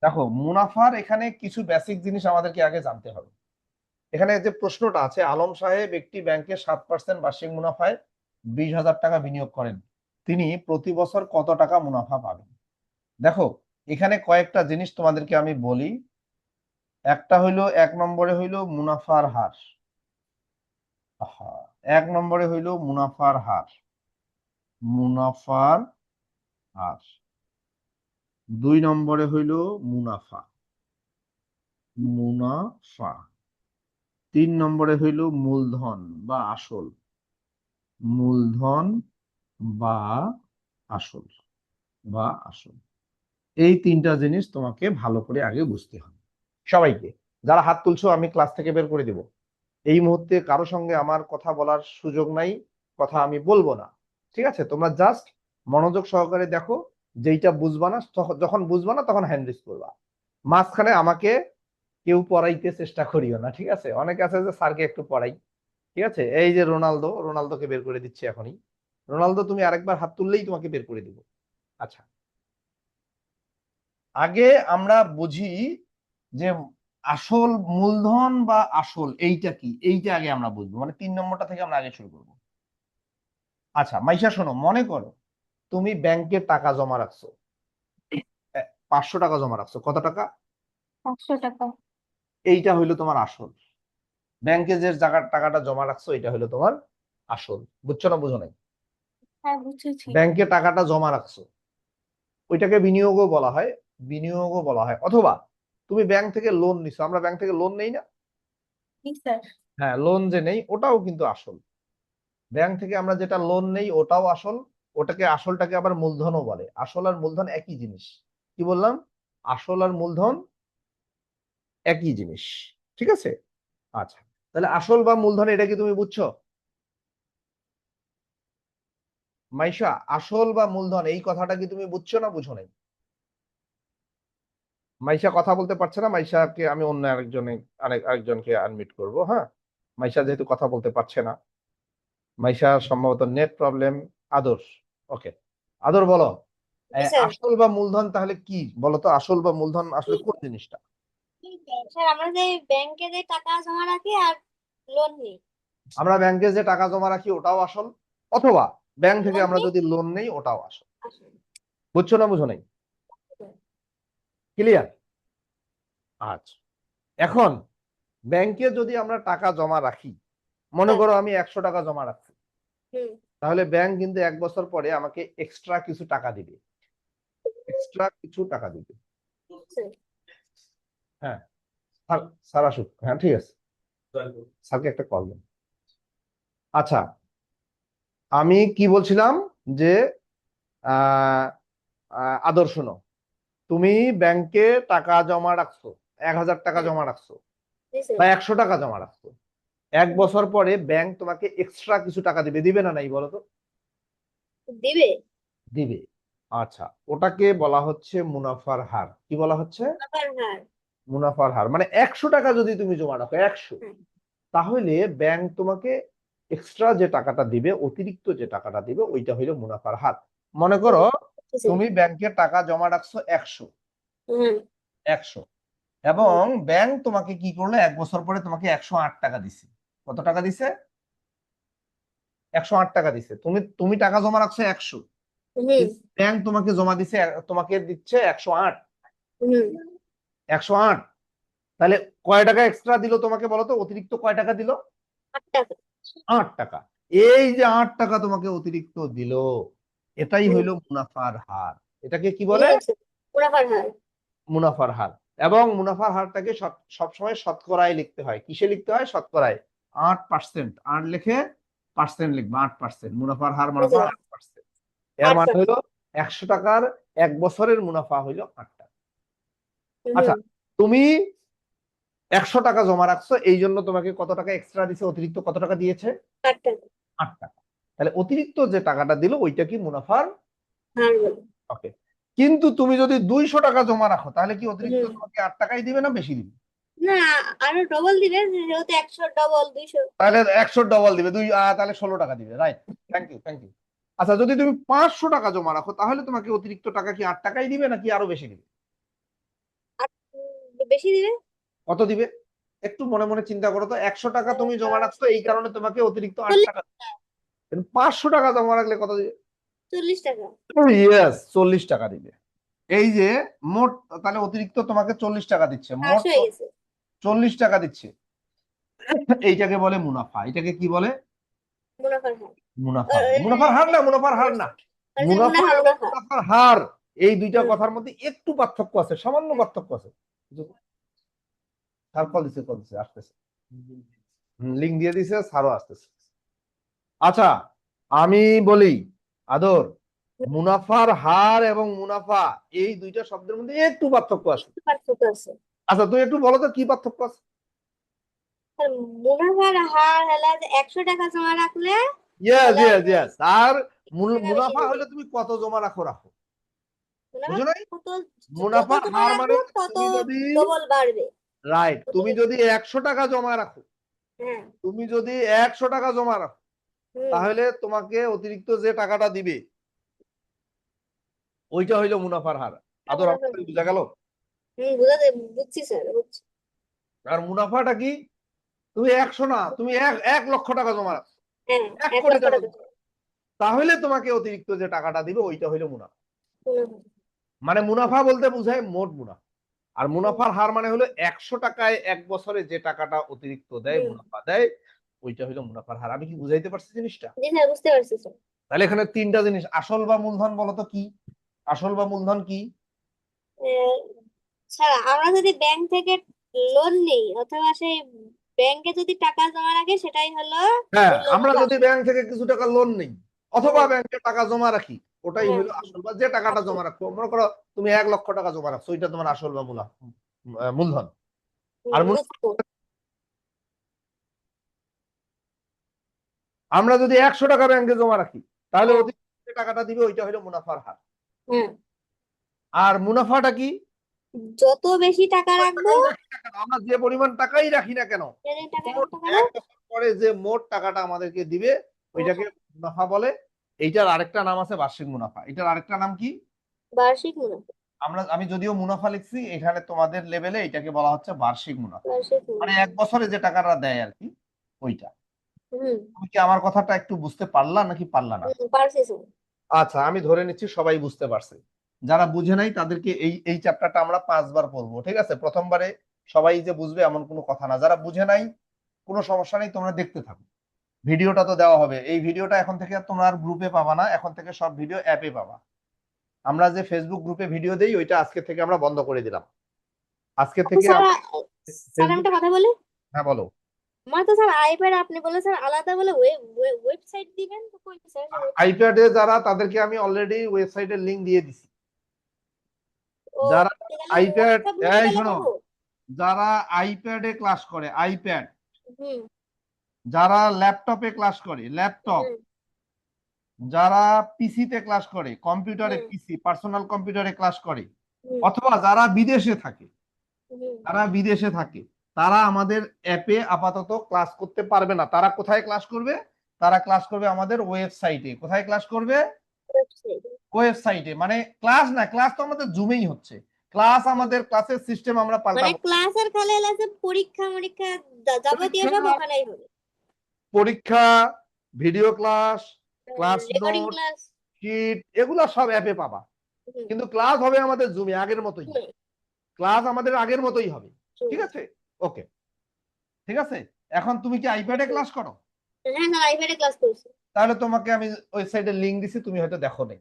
দেখো, মুনাফার এখানে কিছু বেসিক জিনিস আমাদেরকে আগে জানতে হবে। এখানে যে প্রশ্নটা আছে, আলম সাহেব একটি ব্যাংকে 7% বার্ষিক মুনাফায় 20,000 টাকা বিনিয়োগ করেন, তিনি প্রতি বছর কত টাকা মুনাফা পাবেন? দেখো, এখানে কয়েকটা জিনিস তোমাদেরকে আমি বলি। একটা হইলো, 1 নম্বরে হইলো মুনাফার হার। আহা, 1 নম্বরে হইলো মুনাফার হার। মুনাফার হার। 2 নম্বরে হইলো মুনাফা। মুনাফা। 3 নম্বরে হইল মূলধন বা আসল। মূলধন বা আসল। বা আসল। এই 3টা জিনিস তোমাকে ভালো করে আগে বুঝতে হবে। সবাইকে, যারা হাত তুলছো আমি ক্লাস থেকে বের করে দিব। এই মুহূর্তে কারো সঙ্গে আমার কথা বলার সুযোগ নাই, কথা আমি বলবো না। ঠিক আছে, তোমরা জাস্ট মনোযোগ সহকারে দেখো। যেইটা বুঝবা না, যখন বুঝবা না তখন হ্যান্ড রেজ করবা। মাঝখানে আমাকে কেউ পড়াইতে চেষ্টা করিও না, ঠিক আছে? অনেকে আছে যে স্যারকে একটু পড়াই। ঠিক আছে, এই যে রোনালদো, রোনালদোকে বের করে দিচ্ছি এখনই। রোনালদো, তুমি আরেকবার হাত তুললেই তোমাকে বের করে দিব। আচ্ছা, আগে আমরা বুঝি যে আসল, মূলধন বা আসল এইটা কি, এইটা আগে আমরা বুঝবো, মানে 3 নম্বরটা থেকে আমরা আগে শুরু করবো। আচ্ছা মাইশা, শোনো, মনে করো তুমি ব্যাংকে টাকা জমা রাখছো, 500 টাকা জমা রাখছো। কত টাকা? 500 টাকা। এইটা হইলো তোমার আসল। ব্যাংকে যে টাকাটা জমা রাখছো এটা হইলো তোমার আসল। বুঝছো না বুঝো নাই? হ্যাঁ, বুঝেছি। ব্যাংকে টাকাটা জমা রাখছো, ওইটাকে বিনিয়োগও বলা হয়। বিনিয়োগও বলা হয়। অথবা তুমি ব্যাংক থেকে লোন নিছো, আমরা ব্যাংক থেকে লোন নেই না? জি স্যার। হ্যাঁ, লোন যে নেই ওটাও কিন্তু আসল। ব্যাংক থেকে আমরা যেটা লোন নেই ওটাও আসল। ওটাকে, আসলটাকে আবার মূলধনও বলে। আসল আর মূলধন একই জিনিস। কি বললাম? আসল আর মূলধন একই জিনিস। ঠিক আছে। আচ্ছা, তাহলে আসল বা মূলধন এটা কি তুমি বুঝছো? মাইশা, আসল বা মূলধন এই কথাটা কি তুমি বুঝছো না বুঝো নাই? মাইশা কথা বলতে পারছে না। মাইশাকে আমি অন্য আরেকজনকে আনমিট করব। হ্যাঁ, মাইশা যেহেতু কথা বলতে পারছে না, মাইশা সম্ভবত নেট প্রবলেম। আদর্শ, ওকে, আদর বলো। জি স্যার। আসল বা মূলধন তাহলে কি বলো তো? আসল বা মূলধন আসলে কোন জিনিসটা? স্যার, আমরা যে ব্যাংকে যে টাকা জমা রাখি আর লোন নিই। আমরা ব্যাংকে যে টাকা জমা রাখি ওটাও আসল, অথবা ব্যাংক থেকে লোন আমরা নিই যদি লোন নেই ওটাও আসল। আসলে। বুঝছো না বুঝো নাই? ক্লিয়ার? আচ্ছা, এখন ব্যাংকে যদি আমরা টাকা জমা রাখি, মনে স্যার। করো আমি 100 টাকা জমা রাখছি, হুম। তাহলে ব্যাংক কিন্তু 1 বছর পরে আমাকে এক্সট্রা কিছু টাকা দিবে। এক্সট্রা কিছু টাকা দিবে। স্যার। হ্যাঁ, স্যার, স্যার আসুক। হ্যাঁ ঠিক আছে, স্যারকে একটা কল দেন। আচ্ছা, আমি কি বলছিলাম যে আহ আদর্শ শোনো, তুমি ব্যাংকে টাকা জমা রাখছো, 1,000 টাকা হ্যাঁ। জমা রাখছো জি স্যার। বা 100 টাকা জমা রাখছো। এক হুম। বছর পরে ব্যাংক তোমাকে এক্সট্রা কিছু টাকা দিবে, দিবে না নাই বলো তো? দিবে। দিবে। আচ্ছা, ওটাকে বলা হচ্ছে মুনাফার হার। কি বলা হচ্ছে? আবার হার। মুনাফার হার। মানে 100 টাকা যদি তুমি জমা রাখো, 100, হ্যাঁ। তাহলে ব্যাংক তোমাকে এক্সট্রা যে টাকাটা দিবে, অতিরিক্ত যে টাকাটা দিবে, ওইটা হইলো মুনাফার হার। মনে করো জি স্যার। তুমি ব্যাংকে টাকা জমা রাখছো 100, হুম। 100, এবং ব্যাংক তোমাকে কি করলো, 1 বছর পরে তোমাকে 108 টাকা দিছে। কত টাকা দিছে? 108 টাকা দিছে। তুমি তুমি টাকা জমা রাখছো 100, হুম। ব্যাংক তোমাকে জমা দিছে, তোমাকে দিচ্ছে 108। হুম। 108, তাহলে কয় টাকা এক্সট্রা দিল তোমাকে বলো তো? অতিরিক্ত কয় টাকা দিল? 8 টাকা। 8 টাকা। এই যে 8 টাকা তোমাকে অতিরিক্ত দিল, এটাই হুম। হইলো মুনাফার হার। এটাকে কি বলে? বুঝে গেছি। মুনাফার হার। মুনাফার হার। এবং মুনাফার হারটাকে সবসময় শতকরায় লিখতে হয়। কিসে লিখতে হয়? শতকরায়। 8%, 8 লিখে পার্সেন্ট লিখবে। 8%, মুনাফার হার বুঝে মুনাফা গেছি। 8%। এর মানে 8%। হইলো 100 টাকার 1 বছরের মুনাফা হইলো 8 টাকা। হুম। আচ্ছা, তুমি 100 টাকা জমা রাখছো, এই জন্য তোমাকে কত টাকা এক্সট্রা দিছে? অতিরিক্ত কত টাকা দিয়েছে? 8 টাকা। 8 টাকা। তাহলে অতিরিক্ত যে টাকাটা দিল ওইটা কি? মুনাফার। হার বলে। ওকে। কিন্তু তুমি যদি 200 টাকা জমা রাখো, তাহলে কি অতিরিক্ত হুম। তোমাকে 8 টাকাই দিবে না বেশি দিবে? না, আরো ডবল দিবে, যেহেতু 100 ডবল 200। তাহলে 100 ডবল দিবে। তাহলে 16 টাকা দিবে। Right, thank you, thank you. আচ্ছা, যদি তুমি 500 টাকা জমা রাখো, তাহলে তোমাকে অতিরিক্ত টাকা কি 8 টাকাই দিবে নাকি আরো বেশি দিবে? বেশি দিবে। কত দিবে একটু মনে মনে চিন্তা করো তো। 100 টাকা তুমি জমা রাখছো, এই কারণে তোমাকে অতিরিক্ত 8 40 টাকা। 500 টাকা জমা রাখলে কত দিবে? 40 টাকা। ইয়েস, 40 টাকা দিবে। এই যে মোট, তাহলে অতিরিক্ত তোমাকে 40 টাকা দিচ্ছে, মোট 500 হয়ে গেছে। 40 টাকা দিচ্ছে। এইটাকে বলে মুনাফা। এটাকে কি বলে? মুনাফার হার। মুনাফা। মুনাফার হার না, মুনাফার হার না, মুনাফা মুনাফা এবং মুনাফা। মুনাফার হার, এই দুইটা হুম, কথার মধ্যে একটু পার্থক্য আছে, সামান্য পার্থক্য আছে। স্যার কল দিছে আসতেছে, লিঙ্ক দিয়ে দিছে, স্যারও আসতেছে। আচ্ছা, আমি বলি আদর, মুনাফার হার এবং মুনাফা, এই দুইটা শব্দের মধ্যে একটু পার্থক্য আছে। পার্থক্য আছে। আচ্ছা, তুমি একটু বলো তো কি পার্থক্য আছে? আর মুনাফার হার হলো যে 100 টাকা জমা রাখলে ইয়েস হলো ইয়েস ইয়েস। আর টাকা বেশি মুনাফা দিবে। হলে তুমি কত জমা রাখো রাখো, মুনাফা বুঝো নাই? কত, যত মুনাফার জমা হার মানে রাখবো তত তুমি যদি, ডবল বাড়বে। রাইট, তুমি যদি 100 টাকা জমা রাখো, হ্যাঁ। তুমি যদি 100 টাকা জমা রাখো, হুম। তাহলে তোমাকে অতিরিক্ত যে টাকাটা দিবে ওইটা হইলো মুনাফার হার। আদর, মুনাফার আমার হার। বুঝা গেল? বুঝছি স্যার, বুঝছি। আর মুনাফাটা কি? তুমি 100 না, তুমি 1 লক্ষ টাকা জমা রাখো, হ্যাঁ, 1 কোটি 1 লক্ষ টাকা টাকা। জমা রাখো, তাহলে তোমাকে অতিরিক্ত যে টাকাটা দিবে ওইটা হইলো মুনাফা। মুনাফা। মানে মুনাফা বলতে বোঝায় মোট মুনাফা। আর মুনাফার হার মানে হলো 100 টাকায় 1 বছরে যে টাকাটা অতিরিক্ত দেয়, হুম। মুনাফা দেয়, ওইটা হলো মুনাফার হার। আমি কি বুঝাইতে পারছি জিনিসটা? জি স্যার, বুঝতে পারছি স্যার। তাহলে এখানে তিনটা জিনিস, আসল বা মূলধন বলো তো কি? আসল বা মূলধন কি? আহ, স্যার আমরা যদি ব্যাংক থেকে লোন নেই অথবা সেই ব্যাংকে যদি টাকা জমা রাখে সেটাই হলো হ্যাঁ, আমরা মূল্যবান। যদি ব্যাংক থেকে কিছু টাকা লোন নেই অথবা হ্যাঁ, ব্যাংকে টাকা জমা রাখি, ওটাই হ্যাঁ, হলো আসল, বা যে টাকাটা আসল। জমা রাখো, মনে করো তুমি 1 লক্ষ টাকা জমা রাখছো, ওইটা তোমার আসল বা মূলধন। আর বুঝছো। আমরা যদি 100 টাকা ব্যাংকে জমা রাখি, তাহলে হ্যাঁ, অতিরিক্ত যে টাকাটা দিবে ওইটা হলো মুনাফার হার। হ্যাঁ। আর মুনাফাটা কি? যত বেশি টাকা রাখবো, টাকাই রাখি না কেন, আমরা যে পরিমাণ টাকাই রাখি না কেন, সেই টাকা মোট টাকা না। 1 বছর পরে যে মোট টাকাটা আমাদেরকে দিবে ওইটাকে মুনাফা বলে। এইটার আরেকটা নাম আছে বার্ষিক মুনাফা। এটার আরেকটা নাম কি? বার্ষিক মুনাফা। আমি যদিও মুনাফা লিখছি, এখানে তোমাদের লেভেলে এটাকে বলা হচ্ছে বার্ষিক মুনাফা। বার্ষিক মানে মুনাফা। 1 বছরে যে টাকাটা দেয় আর কি, ওইটা। হুম। তুমি কি আমার কথাটা একটু বুঝতে পারলা নাকি পারলা না? পারছি স্যার। আচ্ছা, আমি ধরে নিচ্ছি সবাই বুঝতে পারছে। যারা বুঝে নাই তাদেরকে এই এই চ্যাপ্টারটা আমরা 5 বার পড়বো, ঠিক আছে? প্রথমবারে সবাই যে বুঝবে এমন কোনো কথা না। যারা বুঝে নাই, কোনো সমস্যা নেই, তোমরা দেখতে থাকো। ভিডিওটা তো দেওয়া হবে, এই ভিডিওটা এখন থেকে তোমরা আর গ্রুপে পাবা না, এখন থেকে সব ভিডিও অ্যাপে পাবা। আমরা যে ফেসবুক গ্রুপে ভিডিও দেই ওইটা আজকে থেকে আমরা বন্ধ করে দিলাম। আজকে আচ্ছা থেকে স্যার, স্যার আমি একটা ফেসবুকে, কথা বলি। হ্যাঁ বলো। আমার তো স্যার আইপ্যাড, আপনি বলে স্যার আলাদা বলে ওয়েবসাইট দিবেন, তো কই স্যার ওয়েবসাইট? আইপ্যাডে যারা, তাদেরকে আমি অলরেডি ওয়েবসাইটের লিংক দিয়ে দিছি। ও, যারা তাহলে আইপ্যাড, হোয়াটসঅ্যাপ গ্রুপে এই গেলে শোনো, পাবো? যারা আইপ্যাডে ক্লাস করে আইপ্যাড, হুম, যারা ল্যাপটপে ক্লাস করে ল্যাপটপ, হুম, যারা পিসিতে ক্লাস করে কম্পিউটারে, হুম, পিসি পার্সোনাল কম্পিউটারে ক্লাস করে, হুম, অথবা যারা বিদেশে থাকে, হুম। তারা বিদেশে থাকে, তারা আমাদের অ্যাপে আপাতত ক্লাস করতে পারবে না। তারা কোথায় ক্লাস করবে? তারা ক্লাস করবে আমাদের ওয়েবসাইটে। কোথায় ক্লাস করবে? ওয়েবসাইট। ওয়েবসাইটে। মানে ক্লাস না, ক্লাস তো আমাদের জুমেই হচ্ছে। ক্লাস, আমাদের ক্লাসের সিস্টেম আমরা মানে পাল্টাবো। ক্লাসের খালে আছে পরীক্ষা মরীক্ষা যাবতীয় পরীক্ষা, সব ওখানেই হবে। পরীক্ষা, video class, class recording note, class. Sheet, এগুলো সব অ্যাপে পাবা। হুম, কিন্তু ক্লাস হবে আমাদের জুমে, আগের মতোই। হুম, ক্লাস আমাদের আগের মতোই হবে। হুম, ঠিক আছে? ওকে, ঠিক আছে। এখন তুমি কি আইপ্যাডে হুম। ক্লাস করো? হ্যাঁ স্যার, আইপ্যাডে ক্লাস করছি। তাহলে তোমাকে আমি ওয়েবসাইটের লিংক দিছি, তুমি হয়তো দেখো নাই।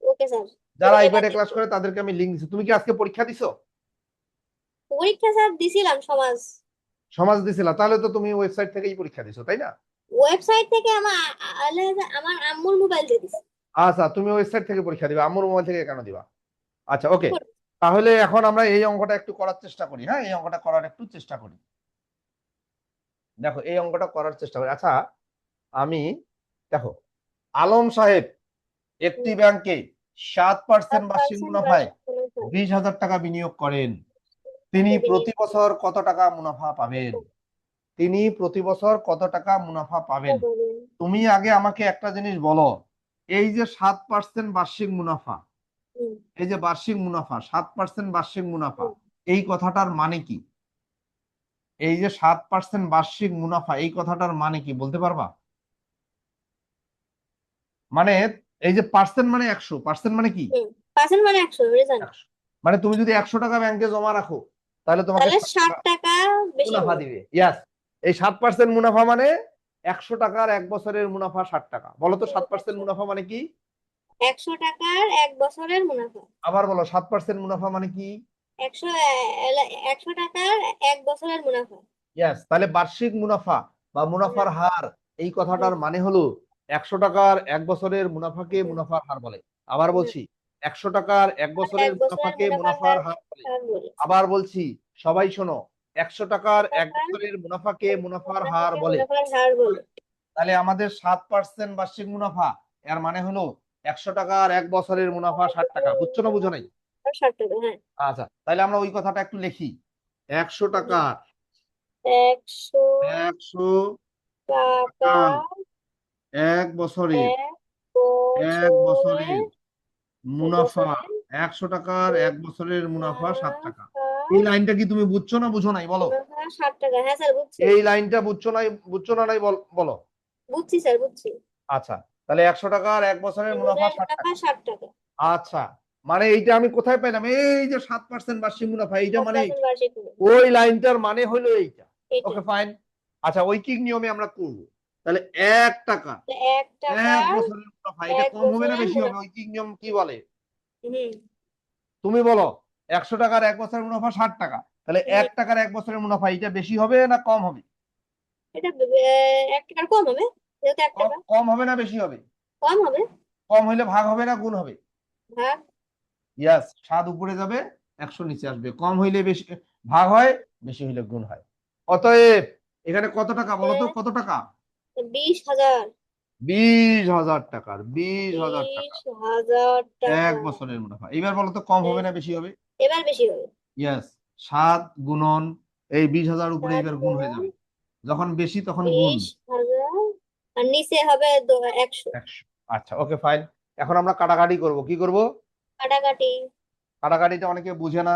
Okay sir. যারা এবার আইপ্যাডে ক্লাস দেখবো। করে তাদেরকে আমি লিংক দিছি। তুমি কি আজকে পরীক্ষা দিছো? পরীক্ষা স্যার দিছিলাম সমাজ। সমাজ দিছিলা, তাহলে তো তুমি ওয়েবসাইট থেকেই পরীক্ষা দিছো, তাই না? ওয়েবসাইট থেকে আমার আম্মুর মোবাইল দিয়ে দিছি। আচ্ছা, তুমি ওয়েবসাইট থেকে পরীক্ষা দিবা, আমার মোবাইল থেকে কেন দিবা? আচ্ছা, ওকে। তাহলে এখন আমরা এই অঙ্কটা একটু করার চেষ্টা করি। হ্যাঁ, এই অঙ্কটা করার একটু চেষ্টা করি। দেখো, এই অঙ্কটা করার চেষ্টা করি। আচ্ছা, আমি, দেখো, আলম সাহেব একটি হুম। ব্যাংকে 7% বার্ষিক 7% মুনাফায় বার্ষিক মুনাফা। 20,000 টাকা বিনিয়োগ করেন। তিনি প্রতি বছর কত টাকা মুনাফা পাবেন? তিনি প্রতি বছর কত টাকা মুনাফা পাবেন? তুমি আগে আমাকে একটা জিনিস বলো, এই যে 7% বার্ষিক মুনাফা, হুম, এই যে বার্ষিক মুনাফা, 7% বার্ষিক মুনাফা, হুম, এই কথাটার মানে কি? এই যে 7% বার্ষিক মুনাফা, এই কথাটার মানে কি বলতে পারবা? মানে এই যে পার্সেন্ট মানে 100%, মানে কি? পার্সেন্ট মানে 100, জানি। 100, মানে তুমি যদি 100 টাকা ব্যাংকে জমা রাখো তাহলে তোমাকে তাহলে 60 60 টাকা টাকা বেশি মুনাফা হবে। দিবে। ইয়াস, এই 7% মুনাফা মানে 100 টাকার 1 বছরের মুনাফা 60 টাকা। বলো তো 7% মুনাফা মানে কি? 100 টাকার 1 বছরের মুনাফা। আবার বলো, 7% মুনাফা মানে কি? 100 100 টাকার 1 বছরের মুনাফা। ইয়াস, তাহলে বার্ষিক মুনাফা বা মুনাফার হুম, হার, এই কথাটার হুম, মানে হলো 100 টাকার 1 বছরের মুনাফাকে হুম, মুনাফার হার বলে। আবার হুম। বলছি, 100 টাকার 1 বছরের 1 বছরের মুনাফাকে মুনাফার মুনাফার হার হার বলে। হার বলে। আবার বলছি, সবাই শোনো, 100 টাকার এক টাকার বছরের মুনাফাকে মুনাফার হার মুনাফাকে বলে। মুনাফার হার বলে। তাহলে আমাদের 7% বার্ষিক মুনাফা, এর মানে হলো 100 টাকার 1 বছরের মুনাফা 60 টাকা। বুঝছো না বুঝো নাই? 60 টাকা, হ্যাঁ। আচ্ছা, তাহলে আমরা ওই কথাটা একটু লিখি। 100 টাকা, 100 100 টাকা টাকা 1 বছরের, এক 1 বছরের বছরের মুনাফা, বছরের 100 টাকার 1 বছরের মুনাফা 60 টাকা। মুনাফা এই লাইনটা কি তুমি বুঝছো না বুঝো নাই বলো? মুনাফা 60 টাকা, হ্যাঁ স্যার বুঝছি। এই লাইনটা বুঝছো না নাই বলো? বুঝছি স্যার, বুঝছি। আচ্ছা, তাহলে 100 টাকার 1 বছরের মুনাফা বছরের 60 মুনাফা টাকা। 60 টাকা। আচ্ছা, মানে এইটা আমি কোথায় পেলাম? এই যে 7% বার্ষিক মুনাফা, এইটা মানে 7% বার্ষিক মুনাফা। ওই লাইনটার মানে হলো এইটা। এইটা। Okay fine. আচ্ছা, ঐকিক নিয়মে আমরা করব। তাহলে 1 টাকা 1 টাকা 1 বছরের মুনাফা, এটা এক কম হবে না বছরের বেশি হবে? মুনাফা। ঐকিক নিয়ম কি বলে? হুম, তুমি বলো। 100 টাকার 1 বছরের মুনাফা 60 টাকা, তাহলে হুম। 1 টাকার 1 বছরের মুনাফা, এটা বেশি হবে না কম হবে? এটা 1 টাকার কম হবে, যেহেতু 1 কম টাকা। কম হবে না বেশি হবে? কম হবে। কম হইলে ভাগ হবে না গুণ হবে? ভাগ। ইয়াস, 7 উপরে যাবে, 100 নিচে আসবে। কম হইলে বেশি ভাগ হয়, বেশি হইলে গুণ হয়। অতএব এখানে কত টাকা বলো তো, কত টাকা? 20,000। 20,000 টাকার, 20,000 টাকা 20,000 এক টাকা। বছরের মুনাফা। এবার বলো তো, কম হবে হ্যাঁ, না বেশি হবে? এবার বেশি হবে। ইয়াস, 7 গুণন এই 20,000 উপরে 7 এবার গুণ হয়ে গুণ যাবে। যখন বেশি তখন গুণ। 20,000, আর নিচে হবে 100। 100। আচ্ছা, ওকে ফাইন। এখন আমরা কাটাকাটি করব। কি করব? কাটাকাটি। কাটাকাটিটা অনেকে বুঝে না,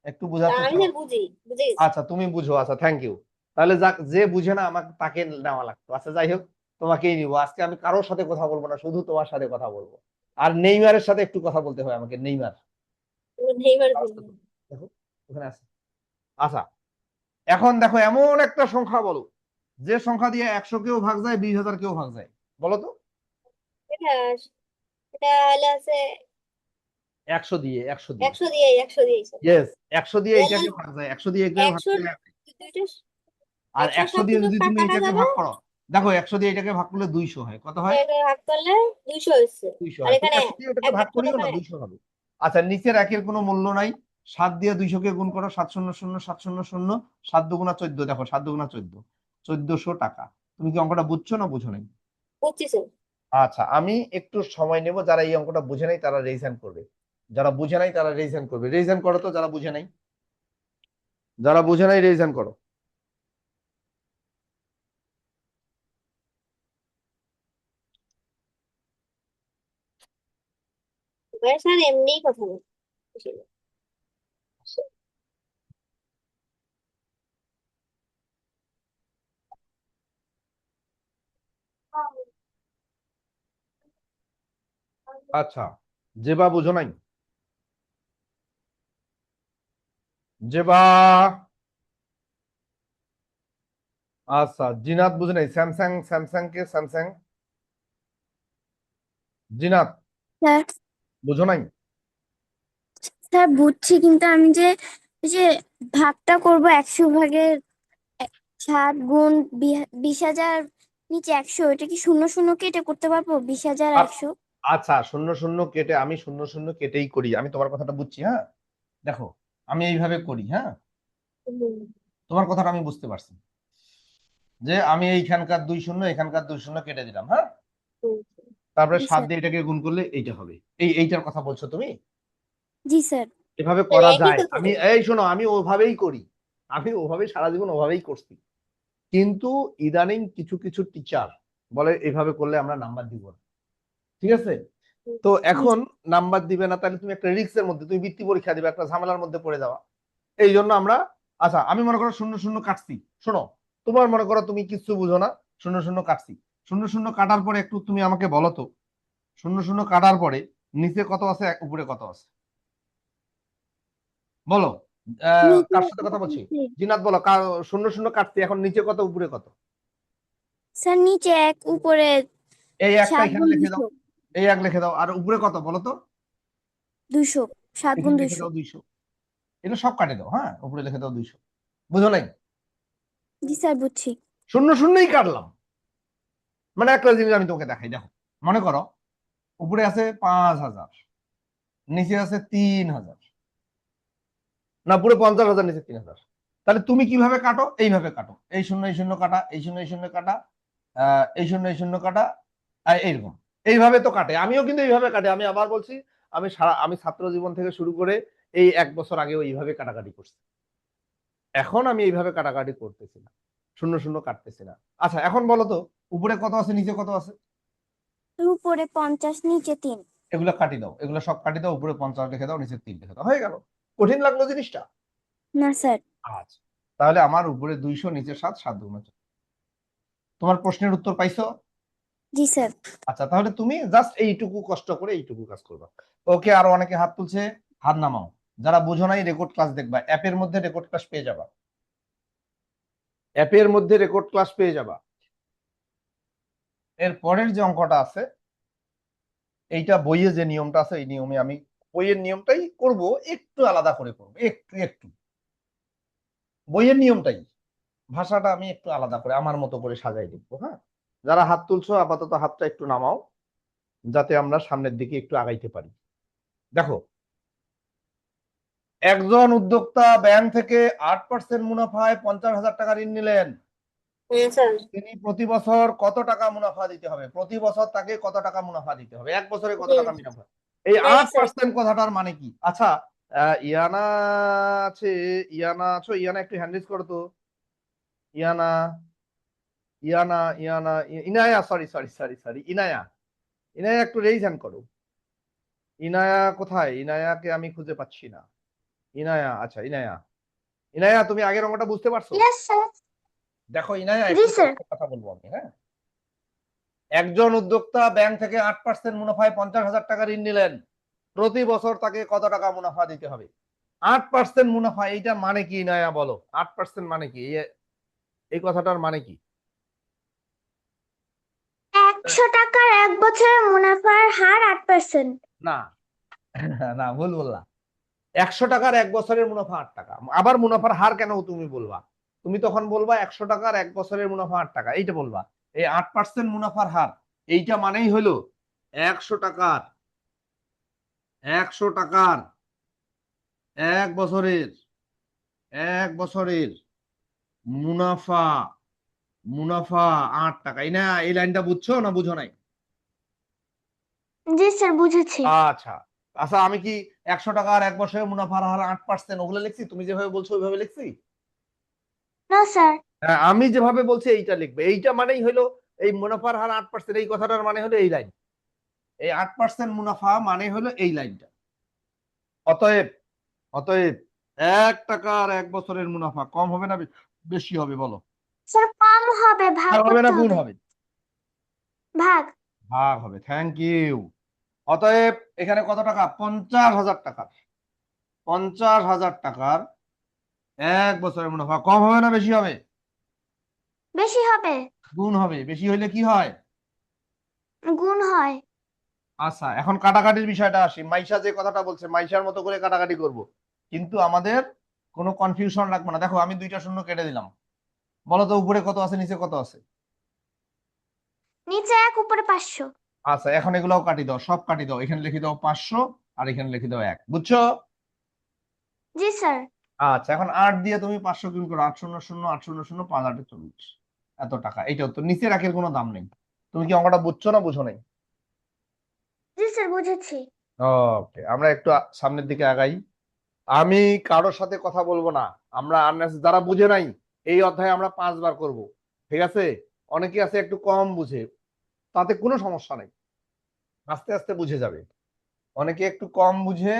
একটু তা বোঝার আমি চেষ্টা স্যার করো। বুঝি, বুঝে গেছি। আচ্ছা, তুমি বুঝো, আচ্ছা থ্যাংক ইউ। তাহলে যে বুঝে না আমাকে তাকে নেওয়া লাগতো। আচ্ছা যাই হোক, তোমাকেই নিবো আজকে। আমি কারোর সাথে কথা বলবো না, শুধু তোমার সাথে কথা বলবো। আর নেইমারের সাথে একটু কথা বলতে হয় আমাকে, নেইমার। নেইমার কারোর বুঝি। সাথে- দেখো, ওখানে আছে। আচ্ছা, এখন দেখো এমন একটা সংখ্যা বলো, যে সংখ্যা দিয়ে 100 কেও ভাগ যায়, 20,000 কেও ভাগ যায়। বলো তো। এটা এটা হলে আছে 100 দিয়ে, 100 দিয়ে। 100 দিয়ে, 100 দিয়ে স্যার। ইয়েস, 100 দিয়ে তাহলে এটাকে ভাগ যায়, 100 দিয়ে এটাকে ভাগ 100 যায়। দুইটা, আর 100 100 সাথে দিয়ে তো যদি তুমি কাটা এটাকে যাবে। ভাগ করো, দেখো 100 দিয়ে এটাকে ভাগ করলে 200 হয়। কত হয়? এটাকে ভাগ করলে 200 হচ্ছে। 200 আর হয়। তুমি এখানে 100 দিয়ে এটাকে ভাগ 100 করিও না, ওখানে। 200 হবে। আচ্ছা, নিচের একের কোনো মূল্য নাই। 7 দিয়ে 200 কে গুণ করো, 7 শূন্য শূন্য 7 শূন্য শূন্য, 7 দুগুণা 14। দেখো 7 দুগুণা 14, 1400 টাকা। তুমি কি অঙ্কটা বুঝছো না বুঝো নাই? বুঝছি স্যার। আচ্ছা, আমি একটু সময় নেব। যারা এই অঙ্কটা বুঝে নাই তারা রেজ হ্যান্ড করবে, যারা বুঝে নাই তারা রেজ হ্যান্ড করবে। রেজ হ্যান্ড করো তো যারা বুঝে নাই, যারা বুঝে নাই রেজ হ্যান্ড করো। ভাই স্যার এমনিই কথা বলছি। আচ্ছা, জেবা বুঝো নাই? জেবা। আচ্ছা, জিনাত বুঝে নাই? স্যামসাং, স্যামসাং কে স্যামসাং, জিনাত স্যার বুঝো নাই? স্যার বুঝছি, কিন্তু আমি যে ওই যে ভাগটা করব 100 ভাগের 7 গুণ 20,000, নিচে 100, এটা কি শূন্য শূন্য কেটে করতে পারবো? 20,000 আর আ- 100। আচ্ছা, শূন্য শূন্য কেটে, আমি শূন্য শূন্য কেটেই করি। আমি তোমার কথাটা বুঝছি, হ্যাঁ। দেখো, আমি এইভাবে করি, হ্যাঁ। হুম, তোমার কথাটা আমি বুঝতে পারছি। যে আমি এইখানকার 2 শূন্য, এখানকার 2 শূন্য কেটে দিলাম, হ্যাঁ। হুম। তারপরে জি 7 স্যার। দিয়ে এটাকে গুণ করলে এইটা হবে। এইটার কথা বলছো তুমি? জি স্যার। এভাবে স্যার করা একই যায়। কথা আমি তো। এই শোনো, আমি ওভাবেই করি। আমি ওভাবেই সারা জীবন ওভাবেই করছি। কিন্তু ইদানিং কিছু কিছু টিচার বলে এভাবে করলে আমরা নাম্বার দিব না। ঠিক আছে? তো জি এখন নাম্বার দিবে না, তাহলে তুমি একটা রিস্কের মধ্যে, তুমি বৃত্তি পরীক্ষা দিবে, একটা ঝামেলার মধ্যে পড়ে যাওয়া। এই জন্য আমরা, আচ্ছা আমি মনে করো শূন্য শূন্য কাটছি, শোনো, তোমার মনে করো তুমি কিছু বুঝো না, শূন্য শূন্য কাটছি, শূন্য শূন্য কাটার পরে একটু তুমি আমাকে বলো তো, শূন্য শূন্য কাটার পরে নিচে কত আছে উপরে কত আছে বলো। নিচে কার সাথে কথা বলছি? জিনাত বলো, শূন্য শূন্য কাটছি, এখন নিচে কত উপরে কত? স্যার নিচে 1 উপরে এই একটা 7 এখানে গুণ লিখে দাও, 200। এই এক লিখে দাও, আর উপরে কত বলো তো? 200, 7 গুণ এখানে লিখে 200। দাও 200। এটা সব কাটে দাও, হ্যাঁ উপরে লিখে দাও 200। বুঝো নাই? জি স্যার বুঝছি। শূন্য শূন্যই কাটলাম। মানে একটা জিনিস আমি তোমাকে দেখাই, দেখো, মনে করো উপরে আছে 5,000, নিচে আছে 3,000, না পুরো 50,000, নিচে 3,000। তাহলে তুমি কিভাবে কাটো? এইভাবে কাটো, এই শূন্য এই শূন্য কাটা, এই শূন্য এই শূন্য কাটা, এই শূন্য এই শূন্য কাটা, এইরকম, এইভাবে তো কাটে। আমিও কিন্তু এইভাবে কাটে, আমি আবার বলছি, আমি ছাত্র জীবন থেকে শুরু করে এই 1 বছর আগেও এইভাবে কাটাকাটি করছি। এখন আমি এইভাবে কাটাকাটি করতেছি না, শূন্য শূন্য কাটতেছি না। আচ্ছা এখন বলো তো, উপরে কত আছে নিচে কত আছে? উপরে 50, নিচে 3। এগুলো কাটি দাও, এগুলো সব কাটি দাও, উপরে 50 লিখে দাও, নিচে 3 লিখে দাও, হয়ে গেল। কঠিন লাগলো জিনিসটা? না স্যার। আচ্ছা, তাহলে আমার উপরে 200, নিচে 7, 7 দুগুণ 14। তোমার প্রশ্নের উত্তর পাইছো? জি স্যার। আচ্ছা তাহলে তুমি জাস্ট এইটুকু কষ্ট করে এইটুকু কাজ করবা। ওকে, আরো অনেকে হাত তুলছে, হাত নামাও। যারা বুঝো নাই রেকর্ড ক্লাস দেখবা, অ্যাপের মধ্যে রেকর্ড ক্লাস পেয়ে যাবা, অ্যাপের মধ্যে রেকর্ড ক্লাস পেয়ে যাবা। এর পরের যে অঙ্কটা আছে, এইটা বইয়ে যে নিয়মটা আছে, এই নিয়মে আমি বইয়ের নিয়মটাই করব, একটু আলাদা করে করবো, একটু একটু বইয়ের নিয়মটাই, ভাষাটা আমি একটু আলাদা করে আমার মতো করে সাজাই লিখবো। হ্যাঁ, যারা হাত তুলছো আপাতত হাতটা একটু নামাও, যাতে আমরা সামনের দিকে একটু আগাইতে পারি। দেখো, একজন উদ্যোক্তা ব্যাংক থেকে 8% মুনাফায় 50,000 টাকা ঋণ নিলেন। হ্যাঁ স্যার। তিনি প্রতি বছর কত টাকা মুনাফা দিতে হবে? প্রতি বছর তাকে কত টাকা মুনাফা দিতে হবে? 1 বছরে কত জি টাকা মুনাফা? এই হ্যাঁ স্যার। 8% কথাটার মানে কি? আচ্ছা, ইয়ানা আছে, ইয়ানা আছো, ইয়ানা একটু হ্যান্ড রেজ করো তো। Iyana, Iyana, Iyana, Inaya, sorry sorry sorry sorry, Inaya, Inaya একটু রেইজ হ্যান্ড করো। ইনায়া কোথায়? ইনায়াকে আমি খুঁজে পাচ্ছি না। ইনায়া, আচ্ছা ইনায়া, ইনায়া তুমি আগের অঙ্কটা বুঝতে পারছো? Yes sir. দেখো ইনায়া, জি একটু স্যার। কথা বলবো আমি, হ্যাঁ। একজন উদ্যোক্তা ব্যাংক থেকে 8% মুনাফায় 50,000 টাকা ঋণ নিলেন। প্রতি বছর তাকে কত টাকা মুনাফা দিতে হবে? 8% মুনাফা, এইটা মানে কি ইনায়া বলো? 8% মানে কি? এই কথাটার মানে কি? 100 টাকার 1 বছরের মুনাফার হার 8%। না না, ভুল বললা। 100 টাকার 1 বছরের মুনাফা 8 টাকা। আবার মুনাফার হার কেন তুমি বলবা? তুমি তখন বলবা 100 টাকার 1 বছরের মুনাফা 8 টাকা, এইটা বলবা। এই 8% মুনাফার হার, এইটা মানেই হলো 100 টাকার, 100 টাকার 1 বছরের, 1 বছরের মুনাফা, মুনাফা 8 টাকা। এই না, এই লাইনটা বুঝছো না বুঝো নাই? জি স্যার বুঝেছি। আচ্ছা, আচ্ছা আমি কি 100 টাকার 1 বছরের মুনাফার হার 8% ওগুলো লিখছি? তুমি যেভাবে বলছো ওইভাবে লিখছি? না স্যার। হ্যাঁ, আমি যেভাবে বলছি এইটা লিখবে। এইটা মানেই হলো এই মুনাফার হার 8%, এই কথাটার মানে হলো এই লাইন। এই 8% মুনাফা মানে হলো এই লাইনটা। অতএব, অতএব 1 টাকার 1 বছরের মুনাফা কম হবে না বেশি হবে বলো? স্যার কম হবে, ভাগ ভাগ হবে না করতে গুণ হবে। হবে? ভাগ। ভাগ হবে, থ্যাংক ইউ। অতএব এখানে কত টাকা? 50,000 টাকা। 50,000 টাকার 1 বছরের মুনাফা কম হবে না বেশি হবে? বেশি হবে। গুণ হবে। বেশি হইলে কি হয়? গুণ হয়। আচ্ছা এখন কাটাকাটির বিষয়টা আসি। মাইশা যে কথাটা বলছে, মাইশার মতো করে কাটাকাটি করব, কিন্তু আমাদের কোনো কনফিউশন রাখবো না। দেখো আমি 2টা শূন্য কেটে দিলাম, বলো তো উপরে কত আছে নিচে কত আছে? নিচে 1, উপরে 500। আচ্ছা এখন এগুলাও কাটি দাও, সব কাটি দাও, এখানে লিখে দাও 500, আর এখানে লিখে দাও 1, বুঝছো? জি স্যার। আচ্ছা এখন 8 দিয়ে তুমি 500 গুণ করো, 8 শূন্য শূন্য 8 শূন্য শূন্য 5 8 40, এত টাকা। এইটা তো নিচে রাখের কোনো দাম নেই। তুমি কি অঙ্কটা বুঝছো না বুঝো নাই? জি স্যার বুঝেছি। ওকে, আমরা একটু সামনের দিকে আগাই। আমি কারোর সাথে কথা বলবো না। আমরা যারা বুঝে নাই, এই অধ্যায়ে আমরা 5 বার করব, ঠিক আছে? অনেকে আছে একটু কম বুঝে, তাতে কোনো সমস্যা নেই, আস্তে আস্তে বুঝে যাবে। অনেকে একটু কম বুঝে,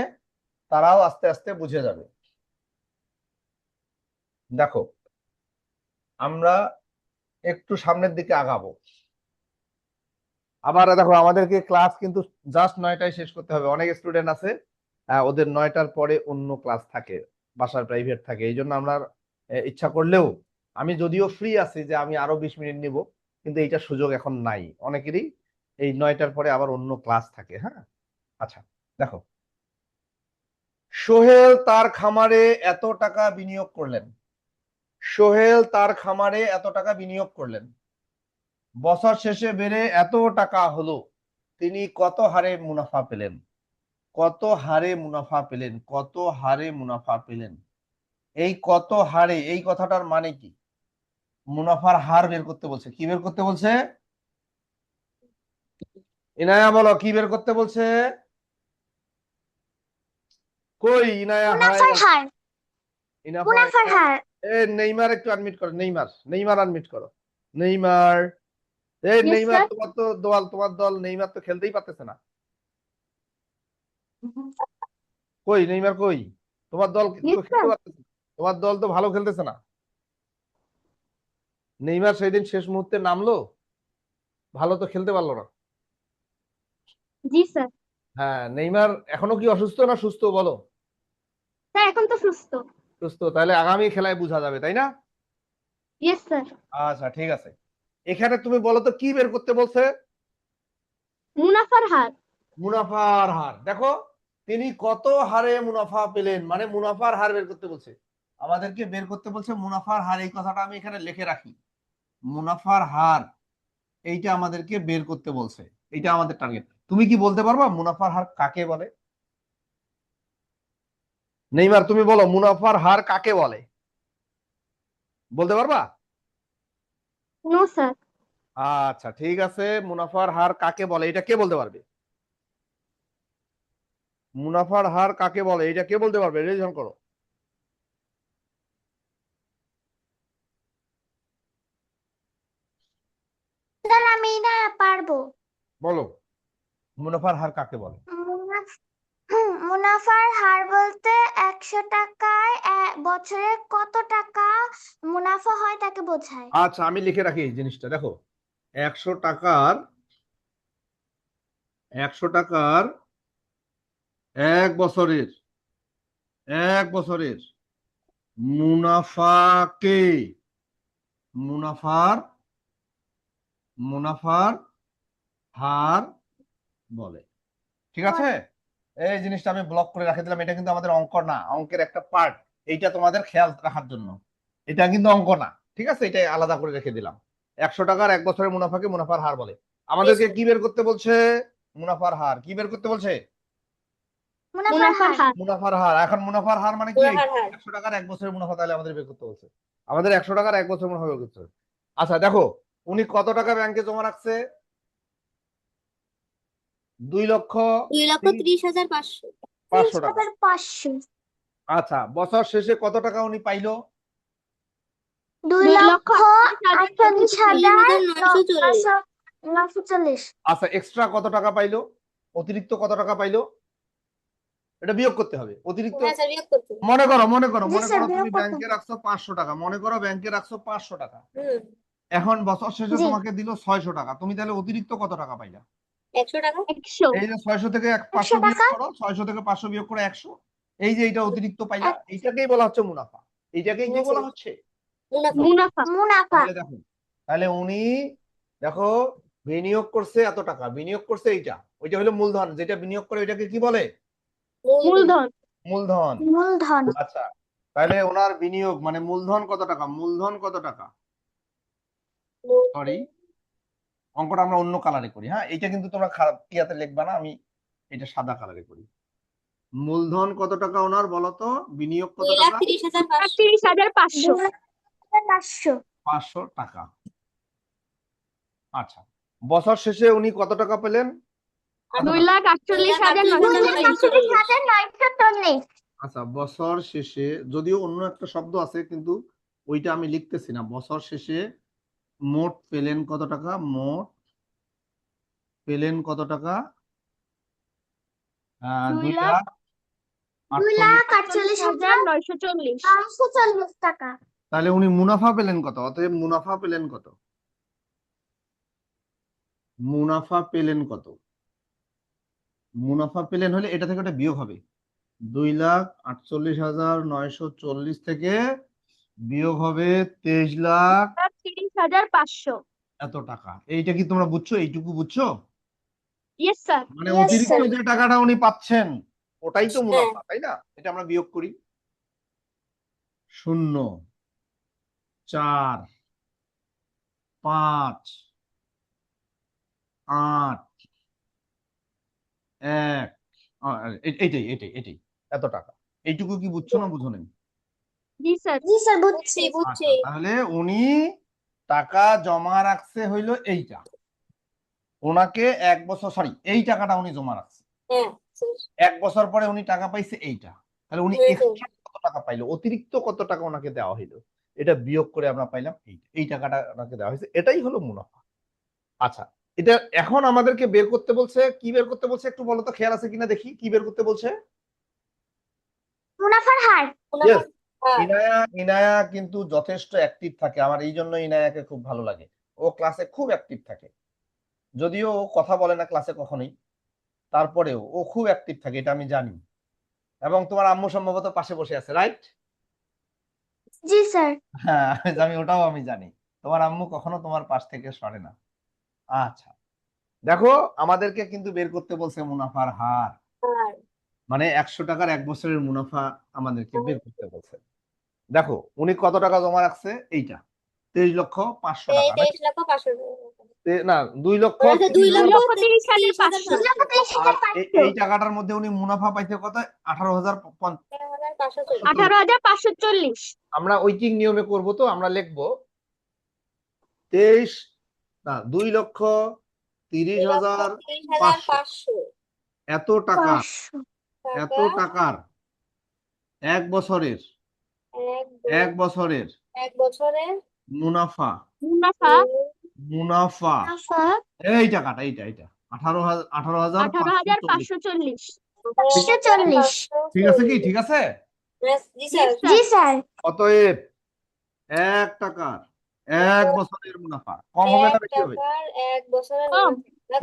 তারাও আস্তে আস্তে বুঝে যাবে। দেখো আমরা একটু সামনের দিকে আগাবো। আবার দেখো আমাদেরকে ক্লাস কিন্তু জাস্ট 9টায় শেষ করতে হবে। অনেক স্টুডেন্ট আছে ওদের 9টার পরে অন্য ক্লাস থাকে, বাসার প্রাইভেট থাকে, এই জন্য আমরা ইচ্ছা করলেও, আমি যদিও ফ্রি আছি যে আমি আরো 20 মিনিট নিব, কিন্তু এইটার সুযোগ এখন নাই অনেকেরই। এই 9টার পরে আবার অন্য ক্লাস থাকে। হ্যাঁ, আচ্ছা দেখো, সোহেল তার খামারে এত টাকা বিনিয়োগ করলেন। সোহেল তার খামারে এত টাকা বিনিয়োগ করলেন, বছর শেষে বেড়ে এত টাকা হলো, তিনি কত হারে মুনাফা পেলেন? কত হারে মুনাফা পেলেন? কত হারে মুনাফা পেলেন? এই কত হারে, এই কথাটার মানে কি? মুনাফার হার বের করতে বলছে। কি বের করতে বলছে? ইনায়া বলো, কি বের করতে বলছে? কই ইনায়া? হারাই মুনাফার গেল। হার। ইনাফা- মুনাফার হার। নেইমার একটু আনমিট করো। নেইমার, নেইমার আনমিট করো। নেইমার, এই Yes, নেইমার, sir. তোমার দল নেইমার তো খেলতেই পারতেছে না। কই নেইমার কই? তোমার দল তো Yes, খেলতে sir. পারতেছে না। তোমার দল তো ভালো খেলতেছে না। নেইমার সেই দিন শেষ মুহূর্তে নামলো, ভালো তো খেলতে পারলো না। জি স্যার। হ্যাঁ, নেইমার এখনো কি অসুস্থ না সুস্থ বলো? স্যার এখন তো সুস্থ। সুস্থ, তাহলে আগামী খেলায় বোঝা যাবে, তাই না? Yes sir. আচ্ছা ঠিক আছে, এখানে তুমি বলো তো কি বের করতে বলছে? মুনাফার হার। মুনাফার হার। দেখো তিনি কত হারে মুনাফা পেলেন, মানে মুনাফার হার বের করতে বলছে। আমাদেরকে বের করতে বলছে মুনাফার হার। এই কথাটা আমি এখানে লিখে রাখি, মুনাফার হার, এইটা আমাদেরকে বের করতে বলছে। এইটা আমাদের টার্গেট। তুমি কি বলতে পারবা মুনাফার হার কাকে বলে? নেইমার তুমি বলো মুনাফার হার কাকে বলে, বলতে পারবা? No sir. আচ্ছা ঠিক আছে, মুনাফার হার কাকে বলে এটা কে বলতে পারবে? মুনাফার হার কাকে বলে এটা কে বলতে পারবে? রেজিস্ট্রেশন করো। স্যার আমি না পারবো। বলো মুনাফার হার কাকে বলে? মুনাফার হার বলতে 100 টাকায় বছরে কত টাকা মুনাফা হয় তাকে বোঝায়। আচ্ছা আমি লিখে রাখি এই জিনিসটা। দেখো 100 টাকার, 100 টাকার 1 বছরের, 1 বছরের মুনাফাকে মুনাফার মুনাফার হার বলে। ঠিক আছে, এই জিনিসটা আমি ব্লক করে রাখে দিলাম। এটা কিন্তু আমাদের অঙ্ক না, অঙ্কের একটা পার্ট। এইটা তোমাদের খেয়াল রাখার জন্য, এটা কিন্তু অঙ্ক না। ঠিক আছে, এটা আলাদা করে রেখে দিলাম। 100 টাকার 1 বছরের মুনাফাকে মুনাফার হার বলে। আমাদেরকে কি বের করতে বলছে? মুনাফার হার। কি বের করতে বলছে? মুনাফার হার। মুনাফার হার। এখন মুনাফার হার মানে কি? মুনাফার হার। 100 টাকার 1 বছরের মুনাফা, তাহলে আমাদের বের করতে বলছে। আমাদের 100 টাকার 1 বছরের মুনাফা বের করতে হবে। আচ্ছা দেখো, উনি কত টাকা ব্যাংকে জমা রাখছে? 2,30,500। 2,30,500 টাকা। 500। আচ্ছা, বছর শেষে কত টাকা উনি পাইলো? 2,48,940। আচ্ছা, এক্সট্রা কত টাকা পাইলো? অতিরিক্ত কত টাকা পাইলো? এটা বিয়োগ করতে হবে। অতিরিক্ত হ্যাঁ স্যার, বিয়োগ করতে হবে। মনে করো, জি স্যার, তুমি বিয়োগ করতে ব্যাংকে রাখছো 500 টাকা। মনে করো ব্যাংকে রাখছো 500 টাকা। হুম। এখন বছর শেষে জি। তোমাকে দিল 600 টাকা। তুমি তাহলে অতিরিক্ত কত টাকা পাইলা? 100 টাকা। 100। এই যে 600 থেকে 500 বিয়োগ করো, 600 থেকে 500 বিয়োগ করে 100। এই যে এটা অতিরিক্ত পাইলা, এইটাকেই বলা হচ্ছে মুনাফা। এইটাকেই কি বলা হচ্ছে? মুনাফা। মুনাফা। তাহলে দেখো, তাহলে উনি দেখো বিনিয়োগ করছে এত টাকা, বিনিয়োগ করছে এইটা, ওইটা হলো মূলধন। যেটা বিনিয়োগ করে ওইটাকে কি বলে? মূলধন। মূলধন। মূলধন। আচ্ছা, তাহলে ওনার বিনিয়োগ মানে মূলধন কত টাকা? মূলধন কত টাকা? সরি, অঙ্কটা আমরা অন্য কালারে করি। হ্যাঁ, এইটা কিন্তু তোমরা খারাপ ইয়াতে লিখবা না, আমি এটা সাদা কালারে করি। মূলধন কত টাকা ওনার বলো তো? বিনিয়োগ কত টাকা? 2,30,500। 500। 500 টাকা। আচ্ছা, বছর শেষে উনি কত টাকা পেলেন? কত টাকা? 2,48,940। আচ্ছা, বছর শেষে, যদিও অন্য একটা শব্দ আছে কিন্তু ওইটা আমি লিখতেছি না। বছর শেষে মোট পেলেন কত টাকা? মোট পেলেন কত টাকা? 2,48,940 2,48,940 টাকা। তাহলে উনি মুনাফা পেলেন কত? অতএব মুনাফা পেলেন কত? মুনাফা পেলেন কত? মুনাফা পেলেন হলে এটা থেকে ওটা বিয়োগ হবে। 2,48,940 থেকে বিয়োগ হবে 30,500। এত টাকা। এইটা কি তোমরা বুঝছো? এইটুকু বুঝছো? Yes sir. মানে Yes, অতিরিক্ত sir. যে টাকাটা উনি পাচ্ছেন ওটাই তো হ্যাঁ মুনাফা, তাই না? এটা আমরা বিয়োগ করি। 0, 4, 5, 8, 1, এইটাই এইটাই এটাই এত টাকা। এইটুকু কি বুঝছো না বুঝো নাই? জি স্যার। জি স্যার বুঝছি বুঝছি বুঝছি আচ্ছা, তাহলে উনি টাকা জমা রাখছে হইলো এইটা, ওনাকে 1 বছর, সরি, এই টাকাটা উনি জমা রাখছে, হ্যাঁ 1 বছর পরে উনি টাকা পাইছে এইটা, তাহলে উনি হ্যাঁ এক্সট্রা কত টাকা পাইলো, অতিরিক্ত কত টাকা ওনাকে দেওয়া হইলো, এটা বিয়োগ করে আমরা পাইলাম এই টাকাটা ওনাকে দেওয়া হয়েছে, এটাই হলো মুনাফা। আচ্ছা, এটা এখন আমাদেরকে বের করতে বলছে, কি বের করতে বলছে একটু বলো তো, খেয়াল আছে কিনা দেখি, কি বের করতে বলছে? মুনাফার হার। Yes, হ্যাঁ ইনায়া কিন্তু যথেষ্ট অ্যাক্টিভ থাকে, আমার এই জন্য ইনায়াকে খুব ভালো লাগে, ও ক্লাসে খুব অ্যাক্টিভ থাকে, যদিও ও কথা বলে না ক্লাসে কখনোই, তারপরেও ও খুব অ্যাক্টিভ থাকে, এটা আমি জানি। এবং তোমার আম্মু সম্ভবত পাশে বসে আছে, রাইট? জি স্যার। হ্যাঁ, আমি ওটাও আমি জানি, তোমার আম্মু কখনো তোমার পাশ থেকে সরে না। আচ্ছা, দেখো আমাদেরকে কিন্তু বের করতে বলছে মুনাফার হার, আর মানে 100 টাকার 1 বছরের মুনাফা আমাদেরকে বের করতে বলছে। দেখো উনি কত টাকা জমা রাখছে, এইটা 23,500,000 টাকা, নাকি? 23,500,000 না, 2,30,000 ওরা তো 2,30,500। 2,30,500 আর এই টাকাটার মধ্যে উনি মুনাফা পাইছে কত? 18,500। 18,540 18,540। আমরা ঐকিক নিয়মে করব, তো আমরা লিখবো 2,30,500 এত টাকা, 500। এত টাকার 1 বছরের, এক 1 বছরের এক বছরে মুনাফা, মুনাফা মুনাফা মুনাফা এই টাকাটা, এইটা 18,540। 18,540। 540। ঠিক আছে কি? ঠিক আছে? জি স্যার জি স্যার। অতএব 1 টাকার 1 বছরের মুনাফা কম হবে না বেশি হবে? 1 বছরের কম।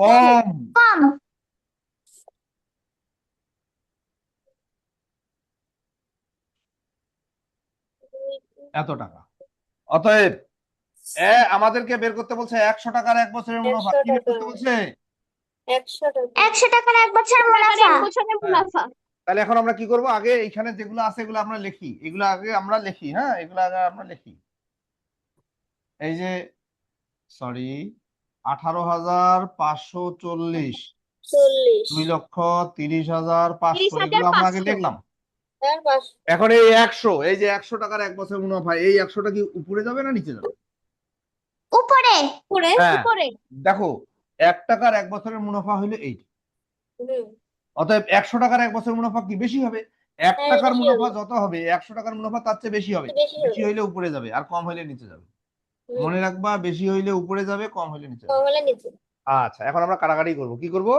কম। কম। এত টাকা। অতএব আমাদেরকে বের করতে বলছে 100 টাকার 1 বছরের মুনাফা, 100 কি বের করতে টাকা। বলছে? 100 টাকা 100 টাকার 1 বছর টাকার মুনাফা। 1 বছরের মুনাফা। তাহলে এখন আমরা কি করব, আগে এইখানে যেগুলো আছে এগুলো আমরা লিখি, এগুলো আগে আমরা লিখি, হ্যাঁ এগুলো আগে আমরা লিখি। এই যে, সরি, 18,540, 40 2,30,500, এগুলো আমরা আগে 30,500। লিখলাম। আর 500 এখন এই 100, এই যে 100 টাকার 1 বছরের মুনাফা, এই 100টা কি উপরে যাবে না নিচে যাবে? উপরে। করে হ্যাঁ, উপরে। দেখো 1 টাকার 1 বছরের মুনাফা হইলো এইট, অতএব 100 টাকার 1 বছরের মুনাফা কি বেশি হবে? 1 হ্যাঁ, টাকার বেশি মুনাফা হবে। যত হবে 100 টাকার মুনাফা তার চেয়ে বেশি হবে, বেশি হবে। বেশি হইলে উপরে যাবে আর কম হইলে নিচে যাবে। মনে রাখবা, বেশি হইলে উপরে যাবে, কম হইলে নিচে কম যাবে। হলে নিচে আচ্ছা, এখন আমরা কাটাকাটি করব, কি করব?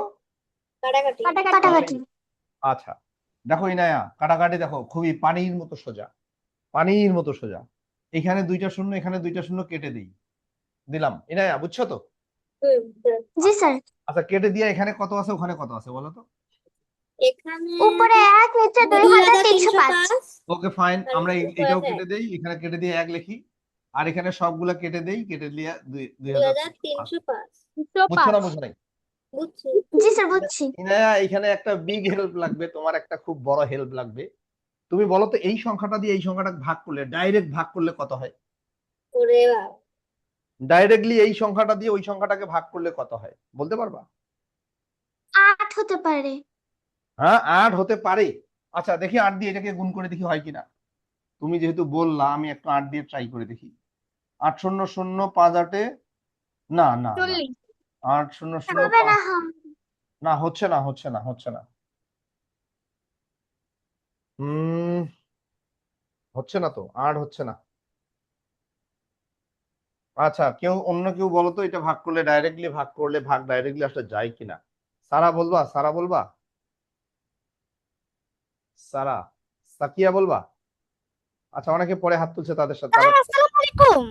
কাটাকাটি কাটাকাটি। আচ্ছা, দেখো ইনায়া, কাটাকাটি দেখো খুবই পানির মতো সোজা, পানির মতো সোজা। এখানে 2টা শূন্য, এখানে 2টা শূন্য কেটে দিই, দিলাম। ইনায়া বুঝছো তো? জি স্যার। আচ্ছা, কেটে দিয়ে এখানে কত আছে, ওখানে কত আছে বলো তো? এখানে উপরে 1, নিচে 2,305। ওকে ফাইন, আর আমরা উপরে এটাও আছে কেটে দেই, এখানে কেটে দিয়ে 1 লিখি, আর এখানে সবগুলা কেটে দেই, কেটে দিয়ে 2,305। 2,305 বুঝছো না 205। বুঝো নাই? বুঝছি জি স্যার বুঝছি। ইনায়া, এখানে একটা বিগ হেল্প লাগবে, তোমার একটা খুব বড় হেল্প লাগবে। তুমি বলো তো, এই সংখ্যাটা দিয়ে এই সংখ্যাটা ভাগ করলে, ডাইরেক্ট ভাগ করলে কত হয়? ওরে বাবা ডাইরেক্টলি এই সংখ্যাটা দিয়ে ওই সংখ্যাটাকে ভাগ করলে কত হয় বলতে পারবা? 8 হতে পারে। হ্যাঁ, 8 হতে পারে। আচ্ছা দেখি 8 দিয়ে এটাকে গুণ করে দেখি হয় কিনা। তুমি যেহেতু বললা, আমি একটু 8 দিয়ে ট্রাই করে দেখি। 8 শূন্য শূন্য 5 8, না না না, 40। 8 শূন্য শূন্য হবে 5, না। না হচ্ছে না, হচ্ছে না, হচ্ছে না, হচ্ছে না তো, 8 হচ্ছে না। আচ্ছা, অন্য কেউ বলো তো, এটা ভাগ করলে, ডাইরেক্টলি ভাগ করলে, ভাগ ডাইরেক্টলি আসলে যায় কিনা? সারা বলবা, সারা বলবা, সারা, সাকিয়া বলবা? আচ্ছা, অনেকে পরে হাত তুলছে, তাদের সাথে স্যার আসসালামু আলাইকুম।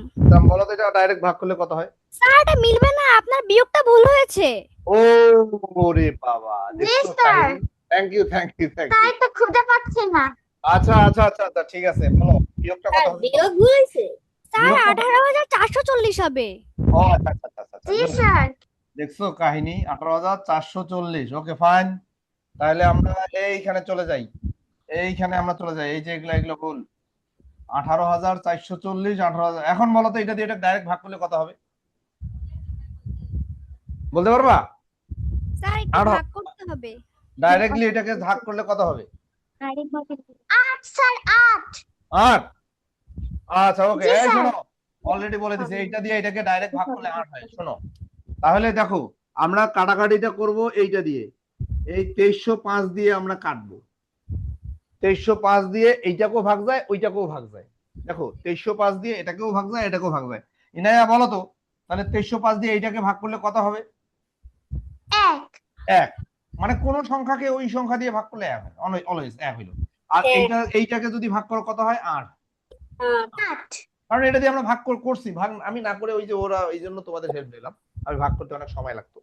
বলো তো, এটা ডাইরেক্ট ভাগ করলে কত হয়? স্যার এটা মিলবে না, আপনার বিয়োগটা ভুল হয়েছে। ও রে বাবা, দেখছো স্যার। কাহিনী। Thank you, thank you, thank you. তাই তো খুঁজে পাচ্ছি না। আচ্ছা আচ্ছা আচ্ছা আচ্ছা, ঠিক আছে, বলো বিয়োগটা কত স্যার হবে? বিয়োগ ভুল হয়েছে। স্যার বিয়োগ কত? 18,440 হবে। ও আচ্ছা আচ্ছা আচ্ছা আচ্ছা, জি good. স্যার। দেখছো কাহিনী, 18,440। ওকে ফাইন, তাহলে আমরা এইখানে চলে যাই, এইখানে আমরা চলে যাই, এই যে এগুলো এগুলো ভুল। 18,440, 18,000। এখন বলো তো, এটা দিয়ে এটা ডাইরেক্ট ভাগ করলে কত হবে? বলতে পারবা? স্যার একটু আরো। ভাগ করতে হবে। ডাইরেক্টলি এটাকে ভাগ করলে কত হবে? 8 স্যার 8। 8। আচ্ছা ওকে, জি, এই স্যার। শোনো, অলরেডি বলে দিছি, এইটা দিয়ে এটাকে ডাইরেক্ট ভাগ করলে 8 হয়। শোনো, তাহলে দেখো, আমরা কাটাকাটিটা করব এইটা দিয়ে, এই 2305 দিয়ে আমরা কাটবো। 2305 দিয়ে এইটাকেও ভাগ যায়, ওইটাকেও ভাগ যায়। দেখো 2305 দিয়ে এটাকেও ভাগ যায়, এটাকেও ভাগ যায়। ইনায়া বলো তো, তাহলে 2305 দিয়ে এইটাকে ভাগ করলে কত হবে? 1 1। মানে কোন সংখ্যাকে ওই সংখ্যা দিয়ে ভাগ করলে 1 হয়, অলওয়েজ 1 হইলো। আর এক। এইটাকে যদি ভাগ করো কত হয়? 8। 8। কারণ এটা দিয়ে আমরা ভাগ করছি, ভাগ আমি না করে, ওই যে ওরা, এই জন্য তোমাদের হেল্প নিলাম, আমি ভাগ করতে অনেক সময় লাগতো।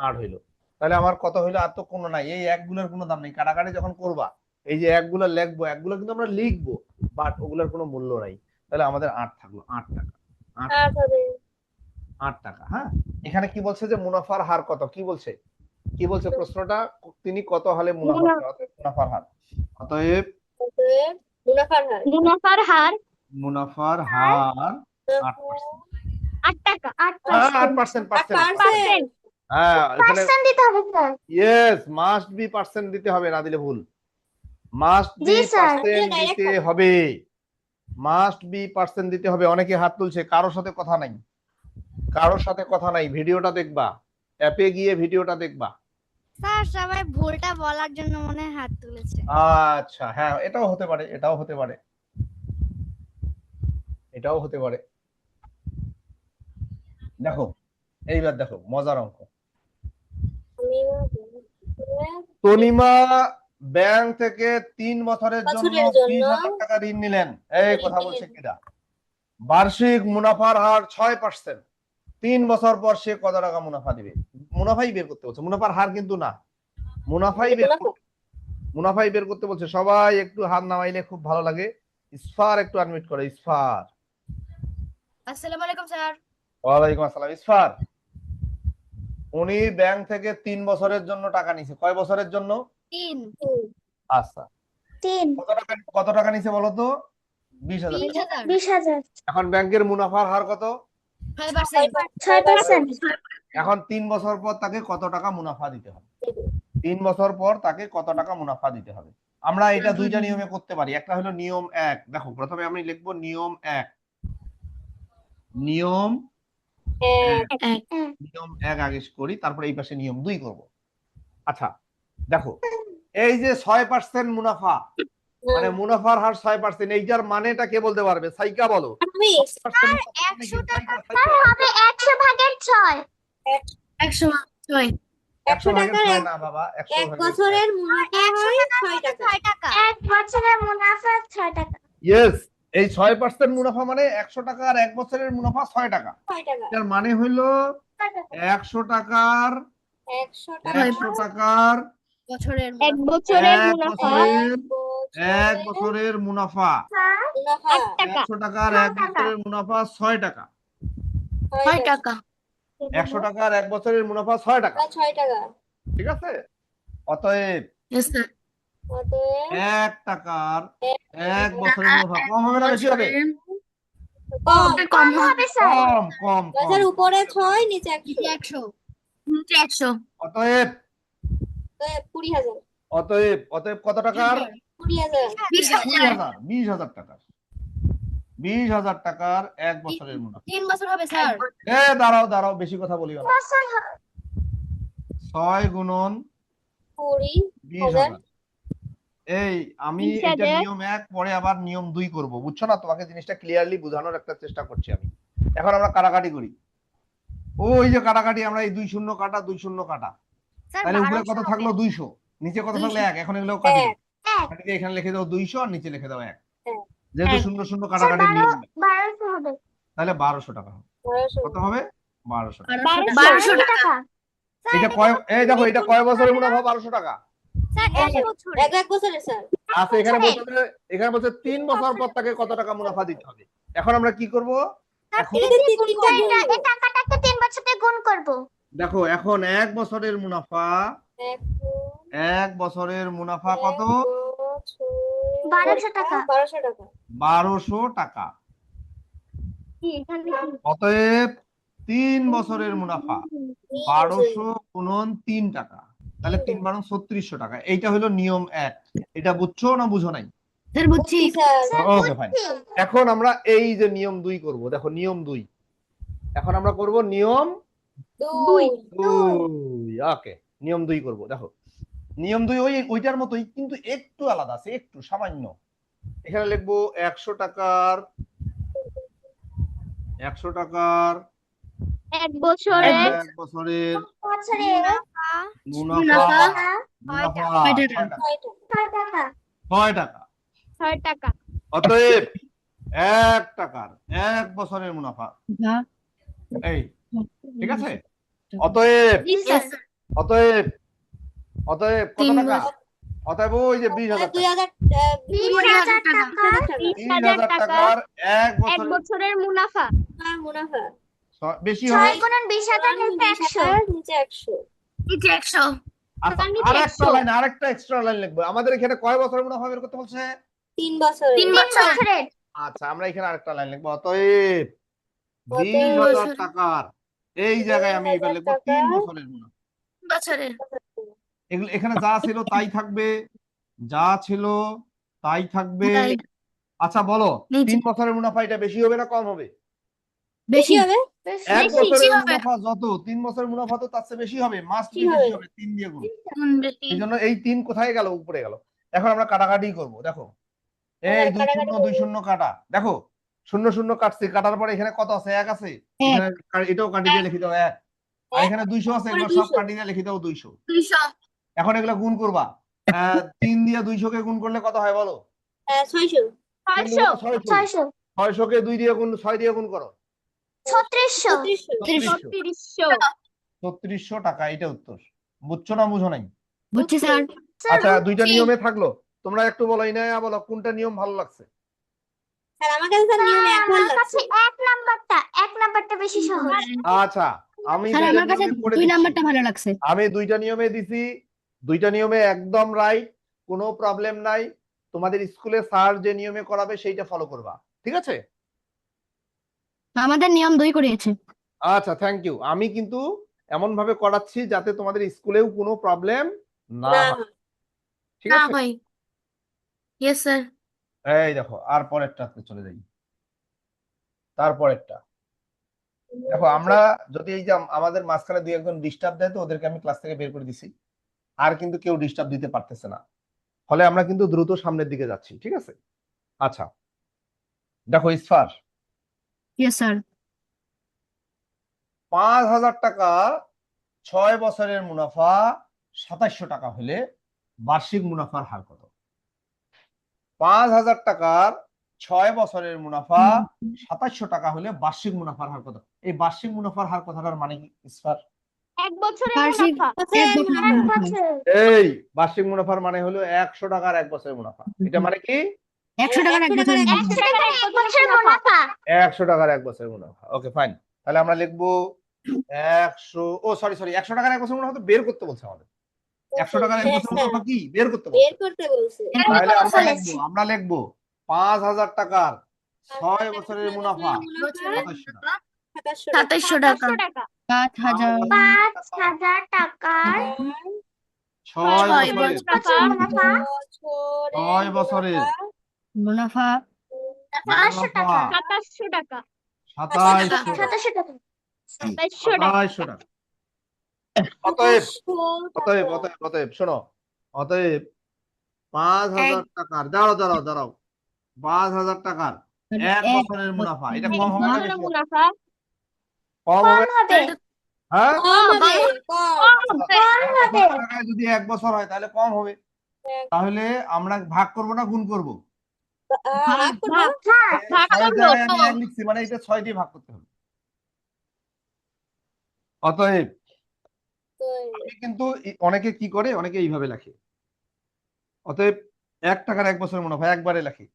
8 হইলো, তাহলে আমার কত হইলো? আর তো কোনো নাই, এই একগুলোর কোনো দাম নেই। কাটাকাটি যখন করবা, এই যে একগুলো লিখবো, একগুলো কিন্তু আমরা লিখবো, বাট ওগুলোর কোনো মূল্য নাই। তাহলে আমাদের 8 থাকলো, 8 টাকা। 8 8 হবে। 8 টাকা। হ্যাঁ, এখানে কি বলছে যে মুনাফার হার কত? কি বলছে, কি বলছে প্রশ্নটা? তিনি কত হলে মুনাফা মুনাফার হার? অতএব অতএব মুনাফার হার। মুনাফার হার মুনাফার হার 8%। 8 টাকা। 8%, 8%। হ্যাঁ, এখানে পার্সেন্ট দিতে হবে sir. Yes, must be percent দিতে হবে, না দিলে ভুল। Must be G, sir. Percent direct দিতে হবে। হবে, মাস্ট বি পার্সেন্ট দিতে হবে। অনেকে হাত তুলছে, কারোর সাথে কথা নাই, কারোর সাথে কথা নাই। ভিডিওটা দেখবা, অ্যাপে গিয়ে ভিডিওটা দেখবা। স্যার সবাই ভুলটা বলার জন্য মনে হয় হাত তুলেছে। আচ্ছা, হ্যাঁ, এটাও হতে পারে, এটাও হতে পারে, এটাও হতে পারে। দেখো, এইবার দেখো মজার অঙ্ক। তনিমা ব্যাংক থেকে 3 বছরের জন্য বছরের জন্য 20,000 টাকা ঋণ নিলেন। এই কথা বলছে কিনা? বার্ষিক মুনাফার হার 6%। 3 বছর পর সে কত টাকা মুনাফা দিবে? মুনাফাই বের করতে বলছে, মুনাফার হার কিন্তু না, মুনাফাই বের করতে বলছে। সবাই একটু হাত নামাইলে খুব ভালো লাগে। ইসফার একটু আনমিউট করে, ইসফার। আসসালামু আলাইকুম স্যার। ওয়ালাইকুম আসসালাম। ইসফার, উনি ব্যাংক থেকে 3 বছরের জন্য টাকা নিছে। কয় বছরের জন্য? 3। আচ্ছা, 3। কত টাকা নিছে বলো তো? 20,000 টাকা। 20,000। এখন ব্যাংকের মুনাফার হার কত? 6%। এখন 3 বছর পর তাকে কত টাকা মুনাফা দিতে হবে? 3 বছর পর তাকে কত টাকা মুনাফা দিতে হবে? আমরা এটা দুইটা নিয়মে করতে পারি। একটা হলো নিয়ম 1। দেখো, প্রথমে আমি লিখবো নিয়ম 1। নিয়ম 1 আগে করি, তারপরে এই পাশে নিয়ম 2 করব। আচ্ছা দেখো, এই যে 6% মুনাফা, মানে মুনাফার হার 6%, এইটার মানেটা কে বলতে পারবে? সাইকা বলো। 100 টাকা হবে 100 ভাগের 6। 100 100 ভাগের 6 না বাবা, 100 এক ভাগের 6। বছরের মুনাফা হয় 6 টাকা। 6 টাকা। 1 বছরের মুনাফা 6 টাকা। ইয়েস, এই 6% মুনাফা মানে 100 টাকা, আর 1 বছরের মুনাফা 6 টাকা। 6 টাকা। এর মানে হইলো 100 টাকার 100 টাকা 100 টাকার বছরের 1 বছরের এক মুনাফা এক বছরের মুনাফা। মুনাফা 8 টাকা। 100 টাকার 1 বছরের মুনাফা 6 টাকা। 6 টাকা। 100 টাকার 1 বছরের মুনাফা 6 টাকা। 6 টাকা। ঠিক আছে? অতএব অতএব 1 টাকার 1 বছরের মুনাফা কম হবে না বেশি হবে? কম হবে স্যার। কম কম বাজার কম। উপরে 6 নিচে 100। 100 অতএব 20,000। অতএব কত টাকার? 20,000। 20,000 টাকার 20,000 টাকার 1 বছরের মুনাফা। 3 বছর হবে স্যার। দাঁড়াও, বেশি কথা বলিও না। 6 গুণন 20,000। 20,000। এই আমি 20,000 এটা নিয়ম 1, পরে আবার নিয়ম 2 করব, বুঝছো না? তোমাকে জিনিসটা ক্লিয়ারলি বোঝানোর একটা চেষ্টা করছি আমি। এখন আমরা কাটাকাটি করি। ওই যে কাটাকাটি, আমরা এই 2 শূন্য কাটা 2 শূন্য কাটা, স্যার তাহলে উপরে 1200 কত থাকলো? 200, নিচে কত থাকলো? 1। এখন এগুলো কাটি দাও, কাটি দিয়ে এখানে লিখে দাও 200, আর নিচে লিখে দাও 1। যেহেতু এক। শূন্য শূন্য স্যার কাটাকাটি নিয়ম, 1200 হবে। তাহলে 1200 টাকা হবে। 1200 কত হবে? 1200 টাকা। 1200 টাকা। এটা কয়, এই দেখো এটা কয় বছরের মুনাফা? 1200 টাকা। এক বছরে স্যার। আচ্ছা, এখানে বলছে, এখানে বলছে 3 বছর পর তাকে কত টাকা মুনাফা দিতে হবে। এখন আমরা কি করব? এখন এটা তিনটা গুণ এই করবো। টাকাটাকে 3 বছরে গুণ করব। দেখো, এখন 1 বছরের মুনাফা, এক 1 বছরের মুনাফা কত? বছর 1200 টাকা। 1200 টাকা। 1200 টাকা। অতএব 3 বছরের মুনাফা 1200 গুণন 3 টাকা, তাহলে 3 বারং 3600 টাকা। এইটা হলো নিয়ম 1। এটা বুঝছো না বুঝো নাই? স্যার বুঝছি। Sir okay fine. এখন আমরা এই যে নিয়ম 2 করব। দেখো নিয়ম 2, এখন আমরা করব নিয়ম 2 2। ওকে, নিয়ম 2 করব। দেখো নিয়ম 2 ওইটার মতোই, কিন্তু একটু আলাদা আছে, একটু সামান্য। এখানে লিখবো 100 টাকার 1 বছরে 1 বছরের মুনাফা মুনাফা 6 টাকা। 6 টাকা। 6 টাকা। 6 টাকা। অতএব 1 টাকার 1 বছরের মুনাফা এই, ঠিক আছে? অতএব জি স্যার। অতএব অতএব কত 3 টাকা? বছর। অতএব ওই যে 20,000 টাকা। 2000 20,000 টাকা। 20,000 টাকার 1 1 বছরের বছরের মুনাফা। মুনাফা। বেশি 6 হবে। গুণন 20,000 নিচে 100। নিচে 100। নিচে 100। আচ্ছা, নিচে আরেকটা 100 লাইন, আরেকটা এক্সট্রা লাইন লিখবো। আমাদের এখানে কয় বছরের মুনাফা বের করতে বলছে? 3 বছরে। 3 3 বছর। বছরের। আচ্ছা, আমরা এখানে আরেকটা লাইন লিখবো। অতএব অতএব 20,000 টাকার এই জায়গায় আমি এবার 20,000 লিখবো 3 টাকার বছরের মুনাফা। বছরের। এগুলো এখানে যা ছিল তাই থাকবে, যা ছিল তাই থাকবে। তাই। আচ্ছা বলো, নিচে। 3 বছরের মুনাফা এটা বেশি হবে না কম হবে? বেশি বেশি। হবে। 1 বেশি বছরের হবে। মুনাফা যত, 3 বছরের মুনাফা তো তার চেয়ে বেশি হবে, মাস্ট বি বেশি বেশি হবে। হবে, 3 দিয়ে গুণ। বেশি। এই জন্য এই 3 কোথায় গেল? উপরে গেল। এখন আমরা কাটাকাটি করব। দেখো এই 2 কাটাকাটি শূন্য 2 শূন্য কাটা, দেখো শূন্য শূন্য কাটছি, কাটার পরে এখানে কত আছে? 1 আছে। এখানে এটাও কাটি দিয়ে লিখে দাও 1, আর এখানে 200 আছে, এগুলো সব কাটি দিয়ে লিখে দাও 200। 200। এখন এগুলো গুণ করবা। 3 দিয়ে 200 কে গুণ করলে কত হয় বলো? 600। 600 600 কে 2 দিয়ে গুণ, 6 দিয়ে গুণ করো। 3600 3600 3600 টাকা। এটা উত্তর। বুঝছো না বুঝো নাই? বুঝছি স্যার। আচ্ছা, দুইটা নিয়মে থাকলো, তোমরা একটু বলো, ইনায়া বলো কোনটা নিয়ম ভালো লাগছে? স্যার আমার কাছে স্যার নিয়ম এক ভালো আমার কাছে লাগছে। 1 নাম্বারটা বেশি সহজ। আচ্ছা, আমি স্যার দুইটা আমার কাছে নিয়মে করে 2 দিচ্ছি। নাম্বারটা ভালো লাগছে। আমি দুইটা নিয়মে দিছি, দুইটা নিয়মে একদম রাইট, কোনো প্রবলেম নাই। তোমাদের স্কুলে স্যার যে নিয়মে করাবে সেইটা ফলো করবা, ঠিক আছে? আমাদের নিয়ম 2 করিয়েছে। আচ্ছা, থ্যাংক ইউ। আমি কিন্তু এমন ভাবে করাচ্ছি যাতে তোমাদের স্কুলেও কোনো প্রবলেম না না হয়, ঠিক না আছে? ভাই। Yes sir. এই দেখো, আর পরেরটাতে চলে যাই। তারপরেরটা দেখো, আমরা যদি এই যে আমাদের মাঝখানে 2-1 জন ডিস্টার্ব দেয়, তো ওদেরকে আমি ক্লাস থেকে বের করে দিছি, আর কিন্তু কেউ ডিস্টার্ব দিতে পারতেছে না, ফলে আমরা কিন্তু দ্রুত সামনের দিকে যাচ্ছি, ঠিক আছে? আচ্ছা দেখো, ইসফার, ইয়েস স্যার। 5,000 টাকা 6 বছরের মুনাফা 2700 টাকা হলে বার্ষিক মুনাফার হার কত? 5,000 টাকার 6 বছরের মুনাফা 2700 টাকা হলে বার্ষিক মুনাফার হার কত? এই বার্ষিক মুনাফার হার কথাটার মানে কি ইসফার? 1 বছরের বার্ষিক মুনাফা। 1 বছরের এক মুনাফা। বছর। এই বার্ষিক মুনাফার মানে হলো 100 টাকার 1 বছরের মুনাফা। এটা মানে কি? 100 টাকার 1 বছরের 100 মুনাফা। টাকার 1 বছরের মুনাফা। 100 টাকার 1 বছরের মুনাফা। ওকে ফাইন, তাহলে আমরা লিখবো 100, ও সরি 100 টাকার 1 বছরের মুনাফা তো বের করতে বলছে আমাদের। 100 টাকার 1 বছরের মুনাফা কি বের করতে বের বলছে? করতে বলছে। তাহলে বলেছি। আমরা লিখবো 5,000 টাকার 6 বছরের মুনাফা 2700 টাকা। 2700 টাকা। 5000 5,000 টাকার 6 ছয় বছরের বছরের মুনাফা। 6 বছরের মুনাফা 2700 টাকা। 2700 টাকা। 2700 টাকা। 2700 টাকা। অতএব শোনো, অতএব 5,000 টাকার, দাঁড়াও 5,000 টাকার 1 বছরের মুনাফা, এটা কম হবে না বেশি হবে? মুনাফা কম হবে। কম হবে। হ্যাঁ, কম হবে, কম। কম হবে। টাকায় যদি 1 বছর হয় তাহলে কম হবে। তাহলে আমরা ভাগ করব না গুণ করব? ভাগ করবো। ছয়ের জায়গায় আমি এক লিখছি, মানে এটা 6 দিয়ে ভাগ করতে হবে। অতএব তো আমি কিন্তু অনেকে কি করে, অনেকে এইভাবে লেখে। অতএব 1 টাকার 1 বছরের মুনাফা একবারে লেখে,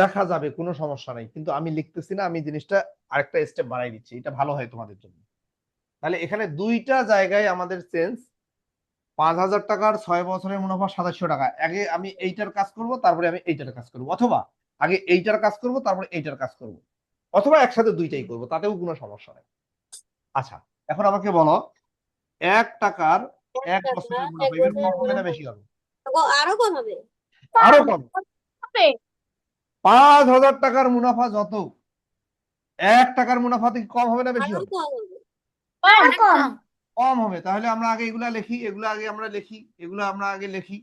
লেখা যাবে, কোনো সমস্যা নাই, কিন্তু আমি লিখতেছি না, আমি জিনিসটা আরেকটা স্টেপ বাড়াই দিচ্ছি, এটা ভালো হয় তোমাদের জন্য। তাহলে এখানে দুইটা জায়গায় আমাদের চেঞ্জ। 5,000 টাকার 6 বছরের মুনাফা 2700 টাকা। আগে আমি এইটার কাজ করব, তারপরে আমি এইটার কাজ করব, অথবা আগে এইটার কাজ করব, তারপরে এইটার কাজ করব, অথবা একসাথে দুইটাই করব, তাতেও কোনো সমস্যা নেই। আচ্ছা, এখন আমাকে বলো 1 টাকার 1 টাকা বছরের 1 মুনাফা, এটা কম বছরের হবে না মুনাফা বেশি হবে? আরো কম হবে। আরো কম। 5,000 টাকার মুনাফা যত, 1 টাকার মুনাফা থেকে কম হবে না বেশি আরো হবে? কম হবে। আরো কম। কম হবে। তাহলে আমরা আগে এগুলা লিখি, এগুলা আগে আমরা লিখি, এগুলা আমরা আগে লিখি।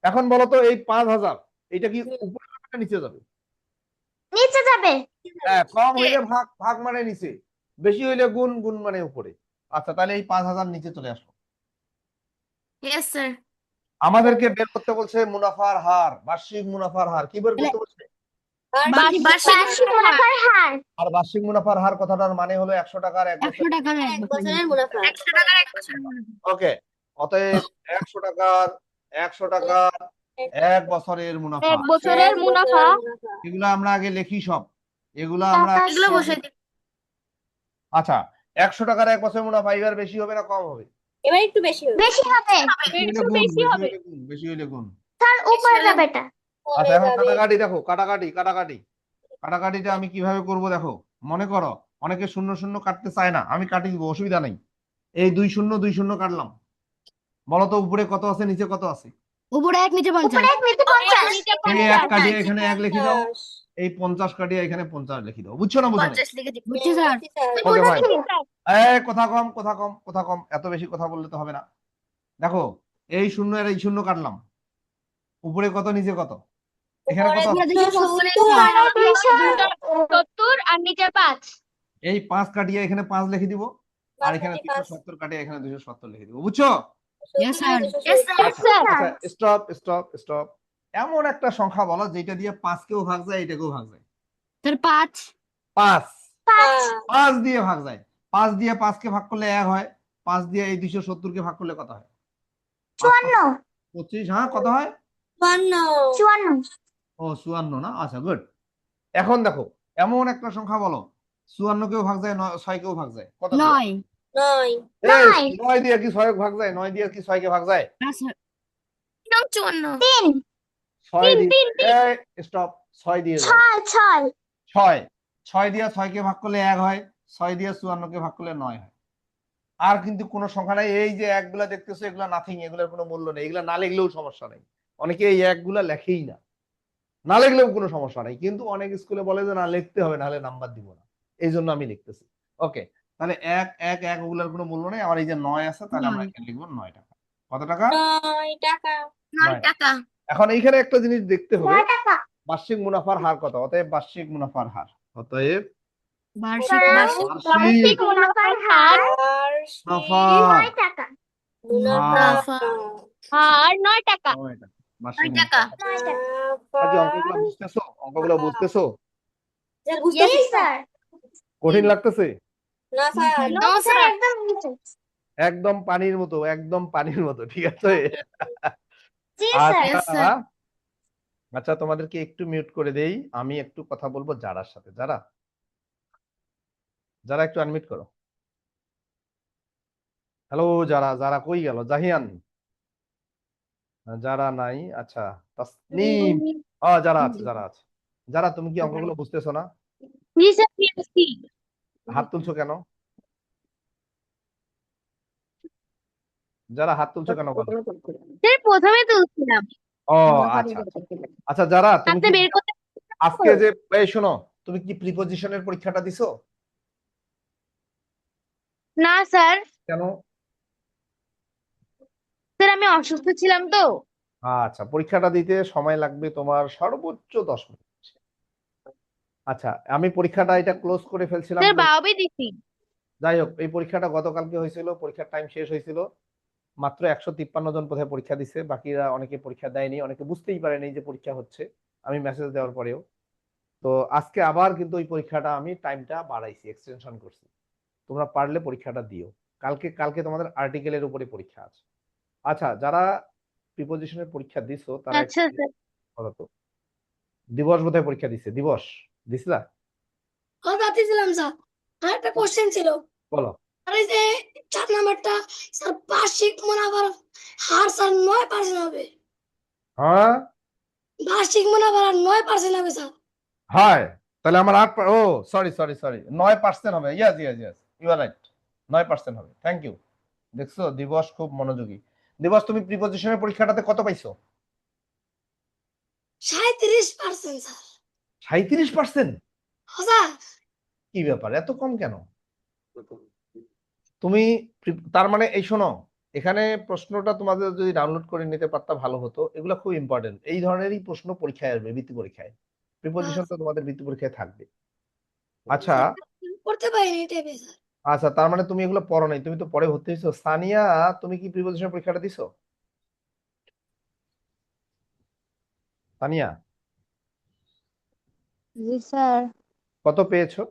এখন বলো তো এই 5,000 এটা কি উপরে যাবে না নিচে যাবে? নিচে যাবে। হ্যাঁ, কম হইলে ভাগ, ভাগ মানে নিচে, বেশি হইলে গুণ, গুণ মানে উপরে। আচ্ছা, তাহলে এই 5,000 নিচে চলে আসলো। Yes sir. আমাদেরকে বের করতে বলছে মুনাফার হার, বার্ষিক মুনাফার হার। কি বের করতে বলছে? বার্ষিক মুনাফার হার। আর বার্ষিক মুনাফার হার কথাটার মানে হলো 100 টাকার 1 বছর। 100 টাকার 1 বছরের মুনাফা। 100 টাকার 1 বছর। ওকে, অতএব 100 টাকার 1 বছরের মুনাফা, 1 বছরের মুনাফা। এগুলো আমরা আগে লিখি সব, এগুলো আমরা। এগুলো বসে দিই। আচ্ছা, 100 টাকার 1 বছরের মুনাফা এবার বেশি হবে না কম হবে? এবার একটু বেশি হবে। বেশি হবে। বেশি হইলে গুণ। স্যার উপরে যাবে এটা। আচ্ছা, পরে এখন যাবে। কাটাকাটি দেখো, কাটাকাটিটা আমি কিভাবে করব দেখো। মনে করো অনেকে শূন্য শূন্য কাটতে চায় না, আমি কাটি দিব, অসুবিধা নেই। এই 2 শূন্য 2 শূন্য কাটলাম। বলো তো উপরে কত আছে, নিচে কত আছে? উপরে 1 নিচে 50। উপরে 1 নিচে 50। এই 1 কাটিয়ে এখানে 1 লিখে দাও, এই 50 কাটিয়ে এখানে 50 লিখে দাও। বুঝছো না বুঝো না? 50 লিখে দিই। বুঝছি স্যার। ওকে ভাই, বুঝেছি। এই কথা কম, কথা কম, কথা কম, এত বেশি কথা বললে তো হবে না। দেখো, এই শূন্য আর এই শূন্য কাটলাম, উপরে কত নিচে কত, এখানে কত? উপরে 270 270 আর নিচে 5। এই 5 কাটিয়ে এখানে 5 লিখে দিব, আর এখানে 370 কাটিয়ে এখানে 270 লিখে দিব। বুঝছো? Yes sir. আচ্ছা, স্টপ স্টপ স্টপ। এমন একটা সংখ্যা বলো যেটা দিয়ে 5 কেও ভাগ যায়, এটাকেও ভাগ যায়। স্যার 5। 5 5 5 দিয়ে ভাগ যায়। 5 দিয়ে 5 কে ভাগ করলে 1 হয়। 5 দিয়ে এই 270 কে ভাগ করলে কত হয়? 54 25। হ্যাঁ, কত হয়? 54 ও 54 না? আচ্ছা, গুড। এখন দেখো এমন একটা সংখ্যা বলো 54 কেও ভাগ যায়, 6 কেও ভাগ যায়, কত দিয়ে? 9। 9 এই 9 দিয়ে কি 6 ভাগ যায়? 9 দিয়ে কি 6 কে ভাগ যায়? না স্যার। 54। 3 6 দিয়ে, এই স্টপ, 6 দিয়ে যায়। 6 6 6 দিয়ে 6 কে ভাগ করলে 1 হয়, 6 দিয়ে 54 কে ভাগ করলে 9 হয়। আর কিন্তু কোনো সংখ্যা নাই। এই যে একগুলা দেখতেছো, এগুলা নাথিং, এগুলোর কোনো মূল্য নেই, এগুলা না লিখলেও সমস্যা নেই। অনেকে এই একগুলা লেখেই না, না লিখলেও কোনো সমস্যা নেই, কিন্তু অনেক স্কুলে বলে যে না লিখতে হবে, নাহলে নাম্বার দিব না, এই জন্য আমি লিখতেছি। ওকে, তাহলে 1 1 1 ওগুলার কোনো মূল্য নেই। আমার এই যে 9 আছে, তাহলে আমরা এখানে লিখবো 9 টাকা। কত টাকা? 9 টাকা। 9 টাকা। এখন এইখানে একটা জিনিস দেখতে হবে, 9 টাকা। বার্ষিক মুনাফার হার কত? অতএব বার্ষিক মুনাফার হার, অতএব বার্ষিক বার্ষিক মুনাফার হার মুনাফার 9 টাকা। মুনাফা। হার 9 টাকা। 9 টাকা, বার্ষিক 9 টাকা। 9 টাকা। কি অঙ্কগুলো বুঝতেছো? অঙ্কগুলো বুঝতেছো? স্যার বুঝতেছি স্যার। কঠিন লাগতেছে? না স্যার। No sir. একদম নিচে। একদম পানির মতো, একদম পানির মতো, ঠিক আছে? জি স্যার। Yes, আচ্ছা, sir. আচ্ছা, তোমাদেরকে একটু মিউট করে দেই, আমি একটু কথা বলবো যারার সাথে। যারা যারা একটু আনমিউট করো। হ্যালো, যারা যারা কই গেল? জাহিয়ান, যারা নাই। আচ্ছা, তাসনিম, যারা আছে, যারা আছে। যারা, তুমি কি অঙ্কগুলো বুঝতেছো না? জি স্যার বুঝছি। হাত তুলছো কেন? যারা হাত তুলছো কেন বলো? স্যার প্রথমে তুলছিলাম। ও আচ্ছা আচ্ছা। আচ্ছা, যারা তুমি আপনি কি বের করতে আজকে যে, এই শোনো, তুমি কি প্রিপজিশনের পরীক্ষাটা দিছো? না স্যার। কেন? স্যার আমি অসুস্থ ছিলাম তো। আচ্ছা, পরীক্ষাটা দিতে সময় লাগবে তোমার সর্বোচ্চ 10 মিনিট। আচ্ছা, আমি পরীক্ষাটা এটা ক্লোজ করে ফেলছিলাম। স্যার বাবাই দিছি। যাই হোক, এই পরীক্ষাটা গতকালকে হয়েছিল, পরীক্ষার টাইম শেষ হয়েছিল। মাত্র 153 জন বোধহয় পরীক্ষা দিছে, বাকিরা অনেকে পরীক্ষা দেয়নি, অনেকে বুঝতেই পারেনি যে পরীক্ষা হচ্ছে আমি মেসেজ দেওয়ার পরেও। তো আজকে আবার কিন্তু ওই পরীক্ষাটা আমি টাইমটা বাড়াইছি, এক্সটেনশন করছি। তোমরা পারলে পরীক্ষাটা দিও। কালকে কালকে তোমাদের আর্টিকেলের উপরে পরীক্ষা আছে। আচ্ছা, যারা প্রিপোজিশনের পরীক্ষা দিছো তারা আচ্ছা একটু স্যার। বলো তো। দিবস বোধহয় পরীক্ষা দিছে, দিবস দিছিলা? কথা দিয়েছিলাম স্যার। আর একটা কোশ্চেন ছিল, বলো। আর এই যে 4 নাম্বারটা স্যার, বার্ষিক মুনাফার হার স্যার 9% হবে। হ্যাঁ বার্ষিক মুনাফার হার 9% হবে স্যার। হয়, তাহলে আমার 8 ও সরি সরি সরি 9% হবে। Yes yes yes, you are right, 9% হবে। Thank you. দেখছো দিবস খুব মনোযোগী। দিবস, তুমি প্রিপোজিশনের পরীক্ষাটাতে কত পাইছো? 37% স্যার। 37%? স্যার কি ব্যাপার, এত কম কেন? তুমি তার মানে এই শোনো, এখানে প্রশ্নটা তোমাদের যদি ডাউনলোড করে নিতে পারতা ভালো হতো। এগুলো খুব ইম্পর্টেন্ট, এই ধরনেরই প্রশ্ন পরীক্ষায় আসবে, বৃত্তি পরীক্ষায়। প্রিপোজিশন তো তোমাদের বৃত্তি পরীক্ষায় থাকবে। আচ্ছা করতে পারিনি এটাই স্যার। আচ্ছা, তার মানে তুমি এগুলো পড়ো নাই, তুমি তো পরে ভর্তি হয়েছো। সানিয়া, তুমি কি প্রিপোজিশন পরীক্ষাটা দিছো? সানিয়া, জি স্যার। কত পেয়েছো?